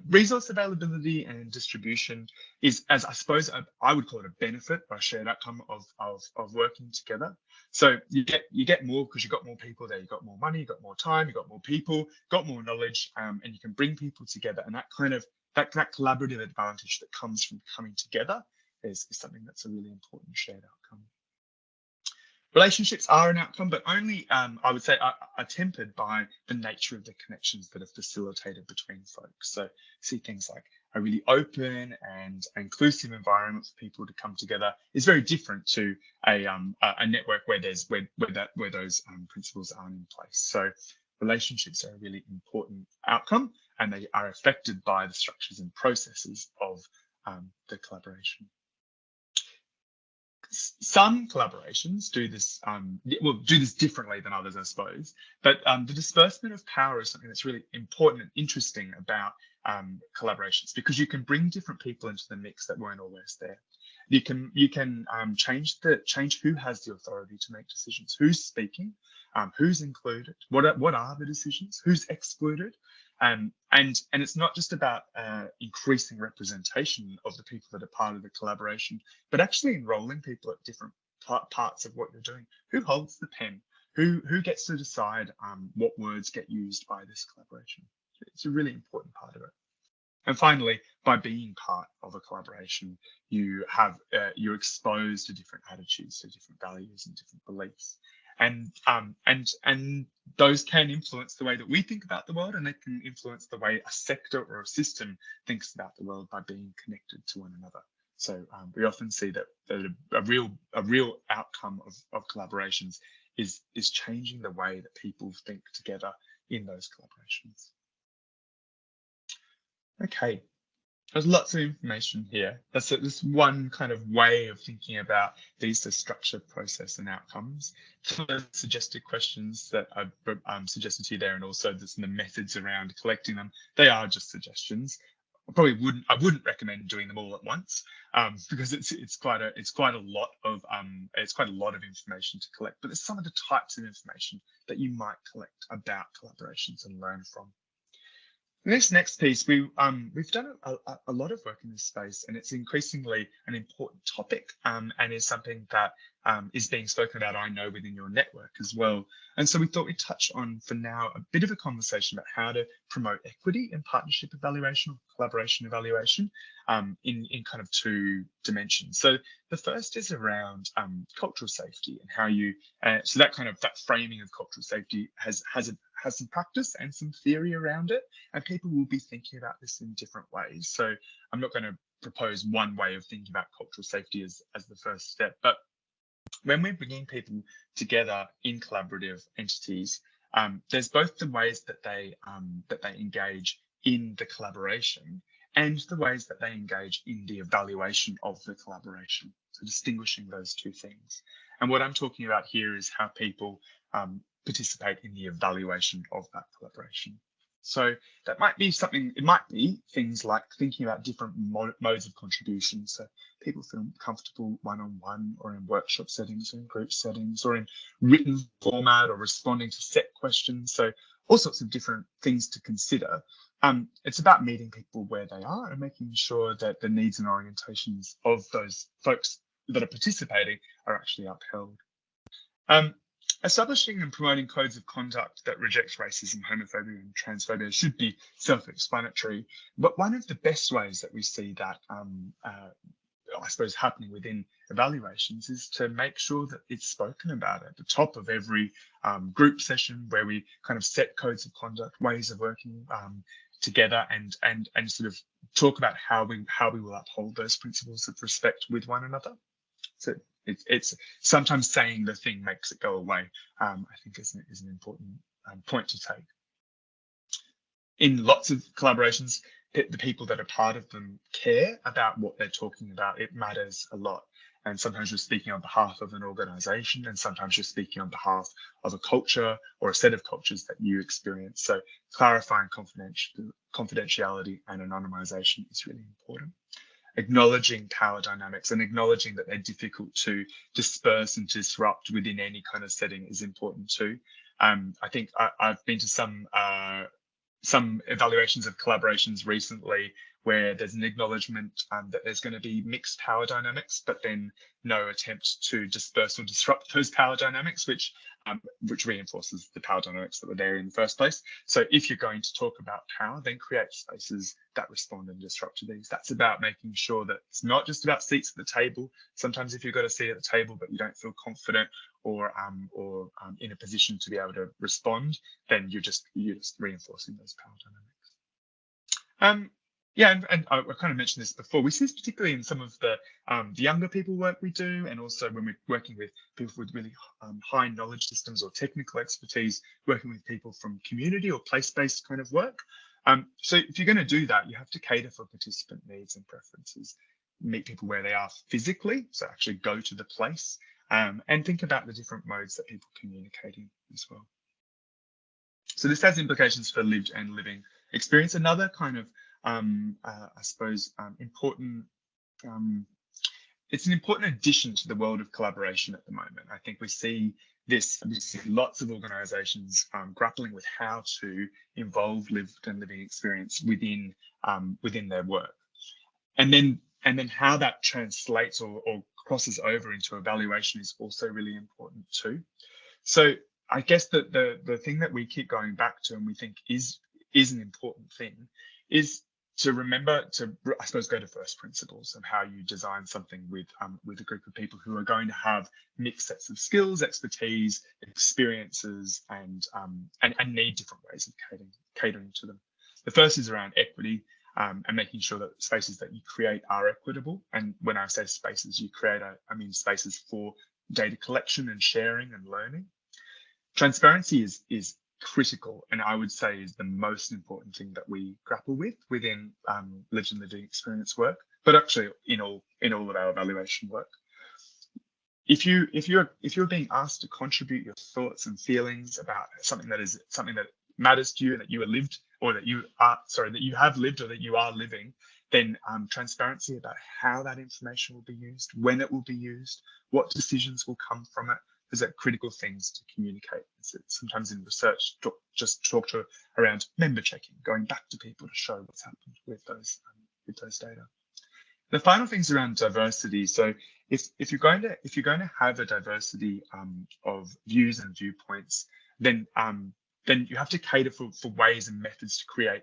Resource availability and distribution is, as I suppose, I would call it a benefit or a shared outcome of working together. So you get more because you've got more people there, you've got more money, you've got more time, you've got more people, got more knowledge, and you can bring people together. And that kind of that collaborative advantage that comes from coming together is something that's a really important shared outcome. Relationships are an outcome, but only, I would say, are tempered by the nature of the connections that are facilitated between folks. So see things like a really open and inclusive environment for people to come together is very different to a network where there's where those principles aren't in place. So relationships are a really important outcome, and they are affected by the structures and processes of the collaboration. Some collaborations do this differently than others, I suppose, but the disbursement of power is something that's really important and interesting about collaborations, because you can bring different people into the mix that weren't always there. You can change who has the authority to make decisions, who's speaking, who's included, what are the decisions, who's excluded. And it's not just about increasing representation of the people that are part of the collaboration, but actually enrolling people at different parts of what you're doing. Who holds the pen? Who gets to decide what words get used by this collaboration? It's a really important part of it. And finally, by being part of a collaboration, you're exposed to different attitudes, to different values and different beliefs. And those can influence the way that we think about the world, and they can influence the way a sector or a system thinks about the world by being connected to one another. So we often see that a real outcome of collaborations is changing the way that people think together in those collaborations. Okay, there's lots of information here. That's one kind of way of thinking about these structure, process, and outcomes. Some of the suggested questions that I've suggested to you there, and also the methods around collecting them, they are just suggestions. I wouldn't recommend doing them all at once, because it's quite a lot of information to collect. But there's some of the types of information that you might collect about collaborations and learn from. In this next piece, we've done a lot of work in this space, and it's increasingly an important topic, and is something that is being spoken about, I know, within your network as well. And so we thought we'd touch on, for now, a bit of a conversation about how to promote equity in partnership evaluation or collaboration evaluation in kind of two dimensions. So the first is around cultural safety, and how you, so that framing of cultural safety has some practice and some theory around it, and people will be thinking about this in different ways. So I'm not going to propose one way of thinking about cultural safety as the first step, but when we're bringing people together in collaborative entities, there's both the ways that they engage in the collaboration and the ways that they engage in the evaluation of the collaboration. So distinguishing those two things. And what I'm talking about here is how people participate in the evaluation of that collaboration. So that might be something, it might be things like thinking about different modes of contribution. So people feel comfortable one-on-one, or in workshop settings, or in group settings, or in written format, or responding to set questions. So all sorts of different things to consider. It's about meeting people where they are and making sure that the needs and orientations of those folks that are participating are actually upheld. Establishing and promoting codes of conduct that reject racism, homophobia, and transphobia should be self-explanatory. But one of the best ways that we see that, I suppose, happening within evaluations is to make sure that it's spoken about at the top of every group session, where we kind of set codes of conduct, ways of working together, and sort of talk about how we will uphold those principles of respect with one another. So it's sometimes saying the thing makes it go away, I think is an important point to take. In lots of collaborations, the people that are part of them care about what they're talking about. It matters a lot. And sometimes you're speaking on behalf of an organization, and sometimes you're speaking on behalf of a culture or a set of cultures that you experience. So clarifying confidentiality and anonymization is really important. Acknowledging power dynamics and acknowledging that they're difficult to disperse and disrupt within any kind of setting is important too. I think I've been to some evaluations of collaborations recently where there's an acknowledgement that there's going to be mixed power dynamics, but then no attempt to disperse or disrupt those power dynamics, which reinforces the power dynamics that were there in the first place. So if you're going to talk about power, then create spaces that respond and disrupt to these. That's about making sure that it's not just about seats at the table. Sometimes if you've got a seat at the table, but you don't feel confident or in a position to be able to respond, then you're just reinforcing those power dynamics. Yeah, and I kind of mentioned this before. We see this particularly in some of the younger people work we do, and also when we're working with people with really high knowledge systems or technical expertise, working with people from community or place-based kind of work. So if you're going to do that, you have to cater for participant needs and preferences, meet people where they are physically, so actually go to the place, and think about the different modes that people communicate in as well. So this has implications for lived and living experience. Another kind of I suppose important, it's an important addition to the world of collaboration at the moment. I think we see lots of organisations grappling with how to involve lived and living experience within their work, and then how that translates or crosses over into evaluation is also really important too. So I guess that the thing that we keep going back to and we think is an important thing is to remember to, I suppose, go to first principles of how you design something with a group of people who are going to have mixed sets of skills, expertise, experiences, and need different ways of catering to them. The first is around equity and making sure that spaces that you create are equitable. And when I say spaces you create, I mean spaces for data collection and sharing and learning. Transparency is critical, and I would say is the most important thing that we grapple with within lived and living experience work, but actually in all of our evaluation work. If you're being asked to contribute your thoughts and feelings about something that matters to you and that you have lived, or that you have lived or that you are living, then transparency about how that information will be used, when it will be used, what decisions will come from it, is that critical things to communicate. Sometimes in research, just talk to around member checking, going back to people to show what's happened with those data. The final thing's around diversity. So if you're going to have a diversity of views and viewpoints, then you have to cater for ways and methods to create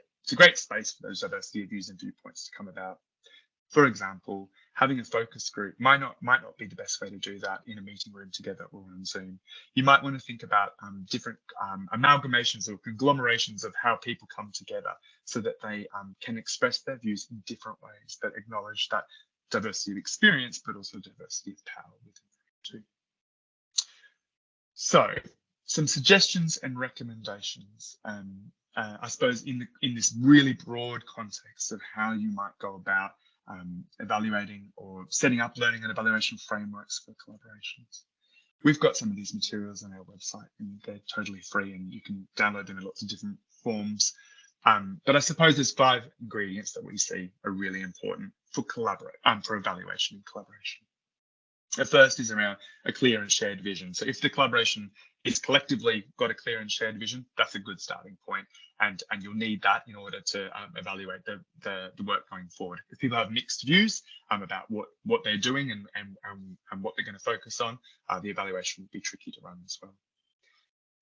space for those diversity of views and viewpoints to come about. For example, having a focus group might not be the best way to do that in a meeting room together or on Zoom. You might want to think about different amalgamations or conglomerations of how people come together so that they can express their views in different ways that acknowledge that diversity of experience, but also diversity of power within them too. So, some suggestions and recommendations. I suppose in this really broad context of how you might go about evaluating or setting up learning and evaluation frameworks for collaborations. We've got some of these materials on our website and they're totally free and you can download them in lots of different forms. But I suppose there's 5 ingredients that we see are really important for evaluation and collaboration. The first is around a clear and shared vision. So if the collaboration is collectively got a clear and shared vision, that's a good starting point, and you'll need that in order to evaluate the work going forward. If people have mixed views about what they're doing and what they're going to focus on, the evaluation will be tricky to run as well.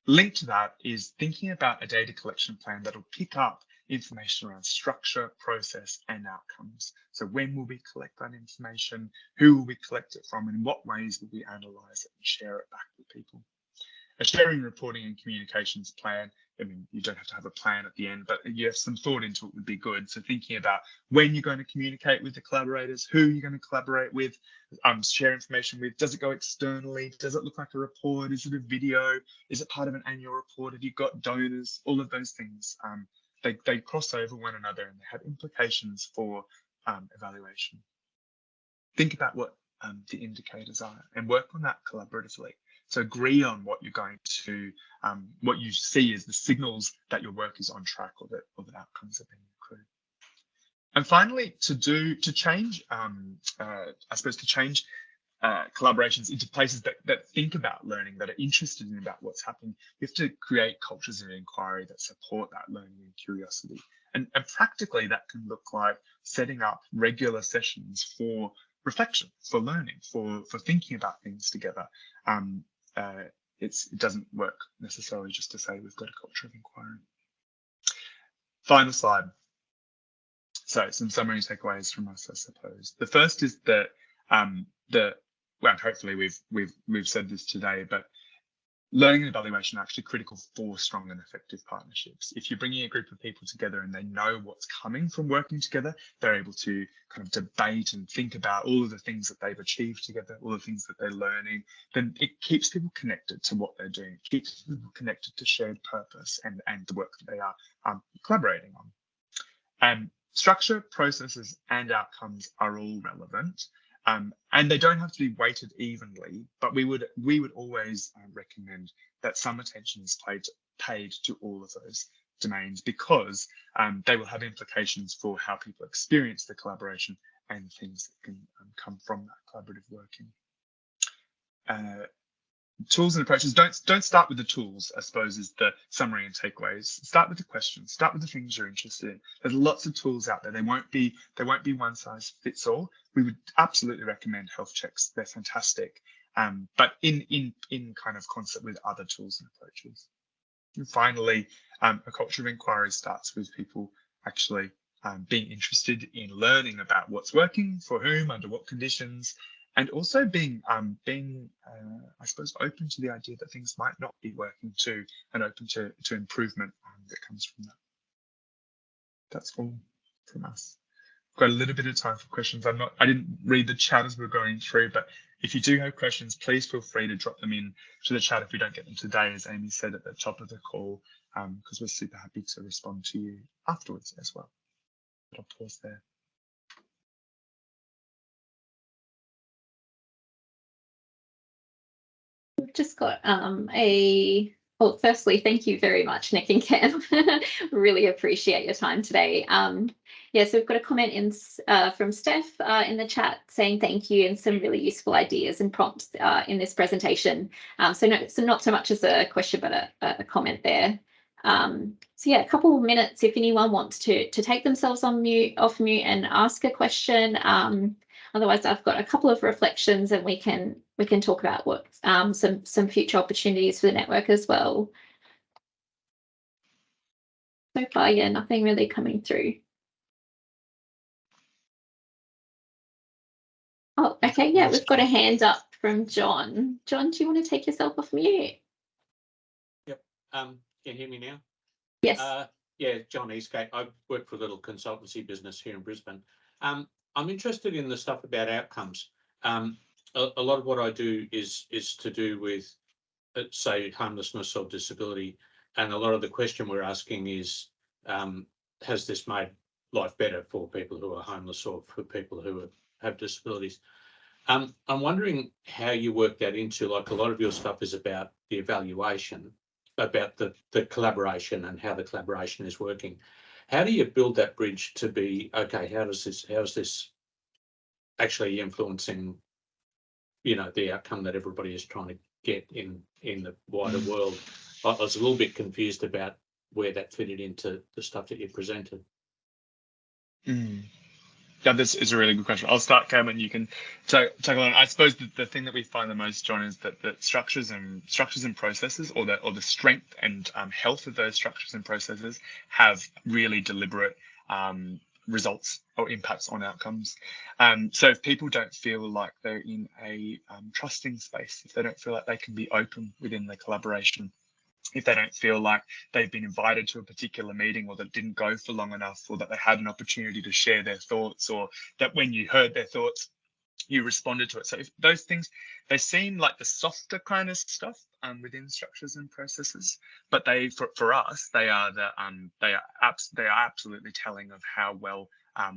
Linked to that is thinking about a data collection plan that'll pick up information around structure, process, and outcomes. So when will we collect that information? Who will we collect it from? And in what ways will we analyze it and share it back with people? A sharing, reporting, and communications plan. I mean, you don't have to have a plan at the end, but you have some thought into it would be good. So thinking about when you're going to communicate with the collaborators, who you're going to collaborate with, share information with. Does it go externally? Does it look like a report? Is it a video? Is it part of an annual report? Have you got donors? All of those things. They cross over one another and they have implications for evaluation. Think about what the indicators are and work on that collaboratively. So agree on what you're going to, what you see as the signals that your work is on track or that outcomes are being accrued. And finally, to change collaborations into places that think about learning, that are interested in about what's happening, you have to create cultures of inquiry that support that learning and curiosity And practically that can look like setting up regular sessions for reflection, for learning, for thinking about things together. It doesn't work necessarily just to say we've got a culture of inquiry. Final slide. So some summary takeaways from us, I suppose. The first is that well, hopefully we've said this today, but learning and evaluation are actually critical for strong and effective partnerships. If you're bringing a group of people together and they know what's coming from working together, they're able to kind of debate and think about all of the things that they've achieved together, all the things that they're learning, then it keeps people connected to what they're doing. It keeps people connected to shared purpose and the work that they are collaborating on. Structure, processes, and outcomes are all relevant. And they don't have to be weighted evenly, but we would always recommend that some attention is paid to all of those domains, because they will have implications for how people experience the collaboration and things that can come from that collaborative working. Tools and approaches, don't start with the tools, I suppose, is the summary and takeaways. Start with the questions, start with the things you're interested in. There's lots of tools out there. They won't be one size fits all. We would absolutely recommend health checks. They're fantastic. But in kind of concert with other tools and approaches. And finally, a culture of inquiry starts with people actually being interested in learning about what's working, for whom, under what conditions, and also being I suppose, open to the idea that things might not be working too, and open to improvement that comes from that. That's all from us. Got a little bit of time for questions. I didn't read the chat as we're going through, but if you do have questions, please feel free to drop them in to the chat if we don't get them today, as Amy said at the top of the call, because we're super happy to respond to you afterwards as well. But I'll pause there. We've just got well, firstly, thank you very much, Nick and Cam. Really appreciate your time today. Yeah, so we've got a comment in from Steph in the chat saying thank you, and some really useful ideas and prompts in this presentation. So not so much as a question, but a comment there. So yeah, a couple of minutes if anyone wants to take themselves off mute and ask a question. Otherwise, I've got a couple of reflections, and we can talk about what some future opportunities for the network as well. So far, yeah, nothing really coming through. Oh, okay, yeah, we've got a hand up from John. John, do you want to take yourself off mute? Yep. Can you hear me now? Yes. Yeah, John Eastgate. I work for a little consultancy business here in Brisbane. I'm interested in the stuff about outcomes. A lot of what I do is to do with, say, homelessness or disability, and a lot of the question we're asking is, has this made life better for people who are homeless or for people who have disabilities? I'm wondering how you work that into, like, a lot of your stuff is about the evaluation, about the collaboration and how the collaboration is working. How do you build that bridge to be, okay, how is this actually influencing, the outcome that everybody is trying to get in the wider world? I was a little bit confused about where that fitted into the stuff that you presented. Yeah, this is a really good question. I'll start, Cam, and you can take along. I suppose the thing that we find the most, John, is that structures and processes, or the strength and health of those structures and processes, have really deliberate results or impacts on outcomes. So if people don't feel like they're in a trusting space, if they don't feel like they can be open within the collaboration, if they don't feel like they've been invited to a particular meeting, or that it didn't go for long enough, or that they had an opportunity to share their thoughts, or that when you heard their thoughts, you responded to it. So if those things, they seem like the softer kind of stuff within structures and processes, but for us, they are absolutely telling of how well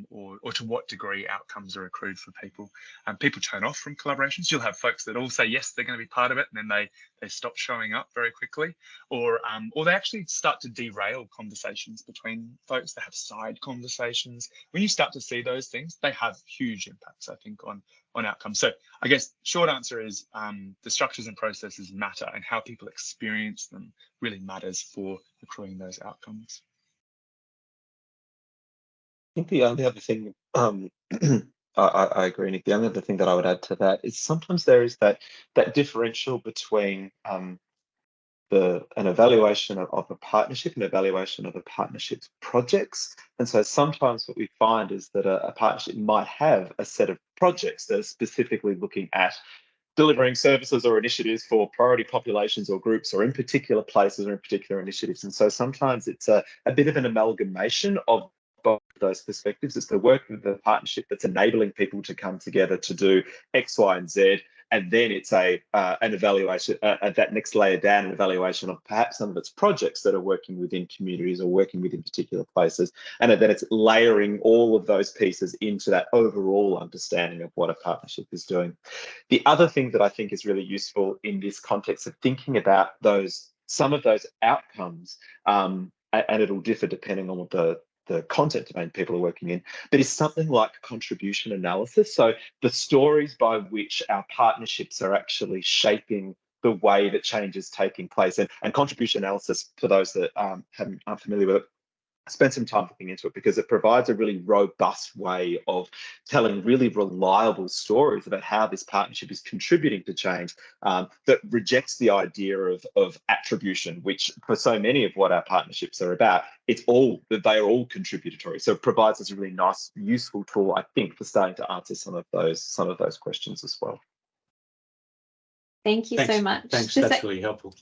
or to what degree outcomes are accrued for people. People turn off from collaborations. You'll have folks that all say yes, they're going to be part of it, and then they stop showing up very quickly, or they actually start to derail conversations between folks. They have side conversations. When you start to see those things, they have huge impacts, I think, on outcomes. So I guess short answer is the structures and processes matter, and how people experience them really matters for accruing those outcomes. think the only other thing, I agree, Nick. The only other thing that I would add to that is sometimes there is that differential between an evaluation of a partnership and evaluation of a partnership's projects. And so sometimes what we find is that a partnership might have a set of projects that are specifically looking at delivering services or initiatives for priority populations or groups, or in particular places or in particular initiatives. And so sometimes it's a bit of an amalgamation of both those perspectives. It's the work of the partnership that's enabling people to come together to do X, Y, and Z. And then it's an evaluation at that next layer down, an evaluation of perhaps some of its projects that are working within communities or working within particular places. And then it's layering all of those pieces into that overall understanding of what a partnership is doing. The other thing that I think is really useful in this context of thinking about some of those outcomes, and it'll differ depending on what the content domain people are working in, but is something like contribution analysis. So the stories by which our partnerships are actually shaping the way that change is taking place. And contribution analysis, for those that aren't familiar with it, spend some time looking into it, because it provides a really robust way of telling really reliable stories about how this partnership is contributing to change, that rejects the idea of attribution, which for so many of what our partnerships are about, they are all contributory. So it provides us a really nice, useful tool, I think, for starting to answer some of those questions as well. Thank you so much. Thanks, that's really helpful.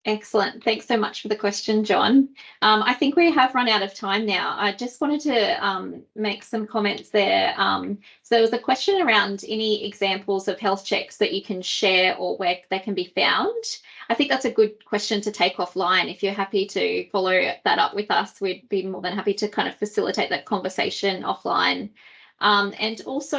Excellent. Thanks so much for the question, John. I think we have run out of time now. I just wanted to make some comments there. So there was a question around any examples of health checks that you can share or where they can be found. I think that's a good question to take offline. If you're happy to follow that up with us, we'd be more than happy to kind of facilitate that conversation offline. And also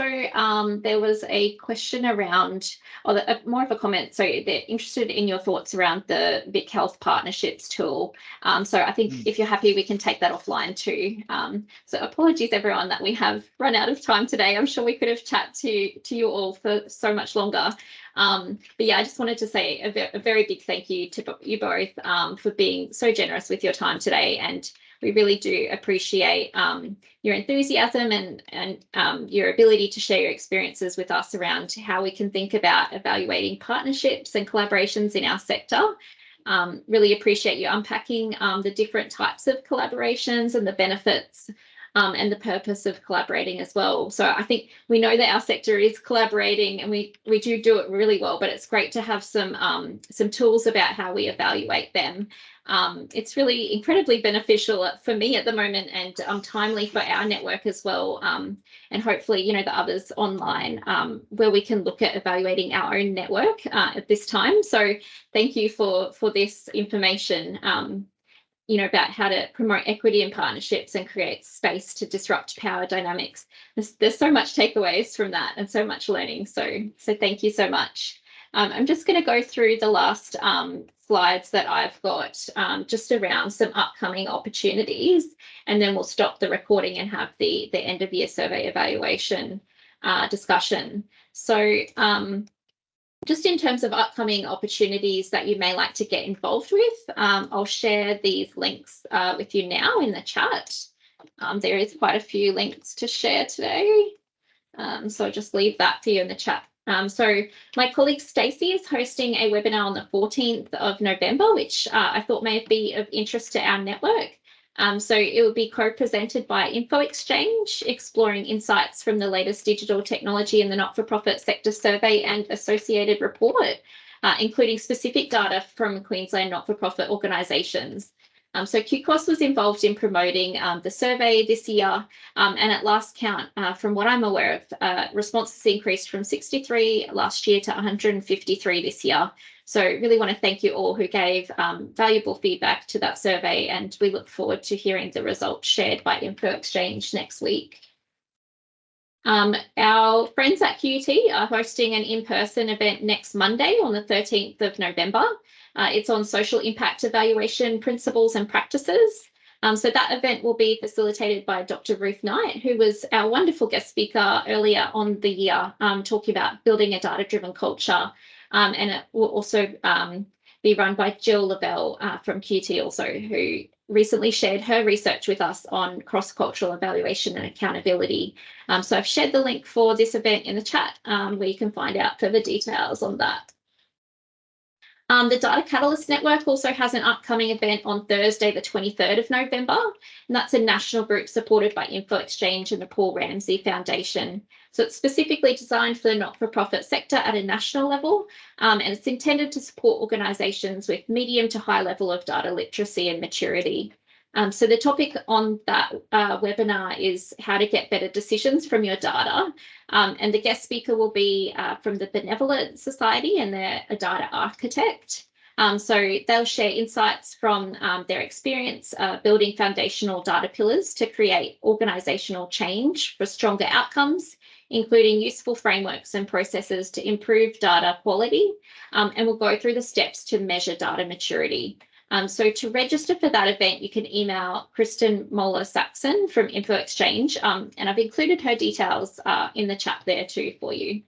there was a question around, or more of a comment, so they're interested in your thoughts around the Vic Health Partnerships tool. So I think if you're happy, we can take that offline too. So apologies everyone that we have run out of time today. I'm sure we could have chatted to you all for so much longer. But yeah, I just wanted to say a very big thank you to you both for being so generous with your time today, and we really do appreciate your enthusiasm and your ability to share your experiences with us around how we can think about evaluating partnerships and collaborations in our sector. Really appreciate you unpacking the different types of collaborations and the benefits and the purpose of collaborating as well. So I think we know that our sector is collaborating, and we do it really well, but it's great to have some tools about how we evaluate them. It's really incredibly beneficial for me at the moment, and timely for our network as well, and hopefully the others online, where we can look at evaluating our own network at this time. So thank you for this information about how to promote equity in partnerships and create space to disrupt power dynamics. There's so much takeaways from that and so much learning. So thank you so much. I'm just going to go through the last slides that I've got just around some upcoming opportunities, and then we'll stop the recording and have the end of year survey evaluation discussion. So just in terms of upcoming opportunities that you may like to get involved with, I'll share these links with you now in the chat. There is quite a few links to share today, so I'll just leave that for you in the chat. So my colleague Stacey is hosting a webinar on the 14th of November, which I thought may be of interest to our network. So it will be co-presented by Info Exchange, exploring insights from the latest digital technology in the not-for-profit sector survey and associated report, including specific data from Queensland not-for-profit organisations. So QCOS was involved in promoting the survey this year, and at last count, from what I'm aware of, responses increased from 63 last year to 153 this year. So really want to thank you all who gave valuable feedback to that survey, and we look forward to hearing the results shared by Info Exchange next week. Our friends at QUT are hosting an in-person event next Monday on the 13th of November. It's on social impact evaluation principles and practices. So that event will be facilitated by Dr. Ruth Knight, who was our wonderful guest speaker earlier on the year, talking about building a data-driven culture. And it will also be run by Jill Lavelle from QUT also, who recently shared her research with us on cross-cultural evaluation and accountability. So I've shared the link for this event in the chat, where you can find out further details on that. The Data Catalyst Network also has an upcoming event on Thursday, the 23rd of November, and that's a national group supported by Info Exchange and the Paul Ramsey Foundation. So it's specifically designed for the not-for-profit sector at a national level, and it's intended to support organisations with medium to high level of data literacy and maturity. So the topic on that webinar is how to get better decisions from your data. And the guest speaker will be from the Benevolent Society, and they're a data architect. So they'll share insights from their experience building foundational data pillars to create organisational change for stronger outcomes, including useful frameworks and processes to improve data quality. And we'll go through the steps to measure data maturity. So to register for that event, you can email Kristen Moller-Saxon from Info Exchange, and I've included her details in the chat there too for you.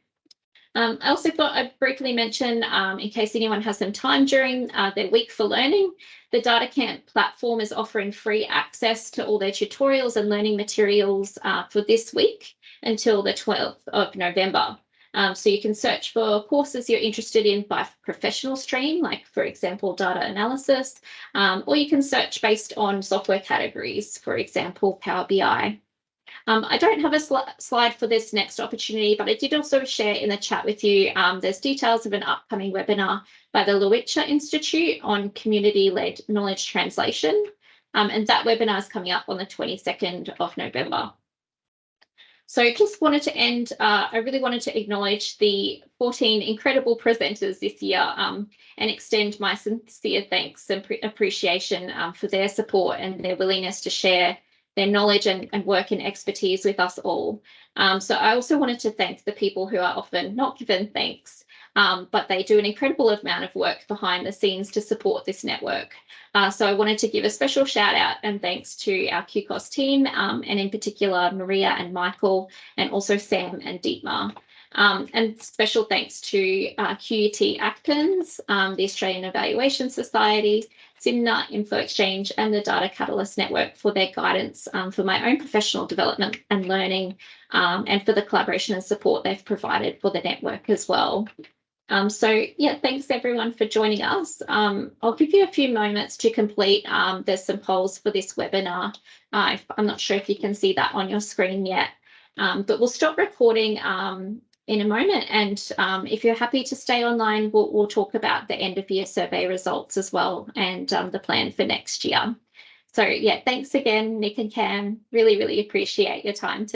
I also thought I'd briefly mention, in case anyone has some time during their week for learning, the DataCamp platform is offering free access to all their tutorials and learning materials for this week until the 12th of November. So you can search for courses you're interested in by professional stream, like, for example, data analysis, or you can search based on software categories, for example, Power BI. I don't have a slide for this next opportunity, but I did also share in the chat with you, there's details of an upcoming webinar by the Lowitja Institute on community-led knowledge translation, and that webinar is coming up on the 22nd of November. So just wanted to end, I really wanted to acknowledge the 14 incredible presenters this year, and extend my sincere thanks and appreciation for their support and their willingness to share their knowledge and work and expertise with us all. So I also wanted to thank the people who are often not given thanks, but they do an incredible amount of work behind the scenes to support this network. So I wanted to give a special shout out and thanks to our QCOS team, and in particular Maria and Michael, and also Sam and Dietmar. And special thanks to QUT Atkins, the Australian Evaluation Society, Simna, Info Exchange, and the Data Catalyst Network for their guidance for my own professional development and learning, and for the collaboration and support they've provided for the network as well. So yeah, thanks everyone for joining us. I'll give you a few moments to complete. There's some polls for this webinar. I'm not sure if you can see that on your screen yet, but we'll stop recording in a moment. And if you're happy to stay online, we'll talk about the end of year survey results as well, and the plan for next year. So yeah, thanks again, Nick and Cam. Really, really appreciate your time today.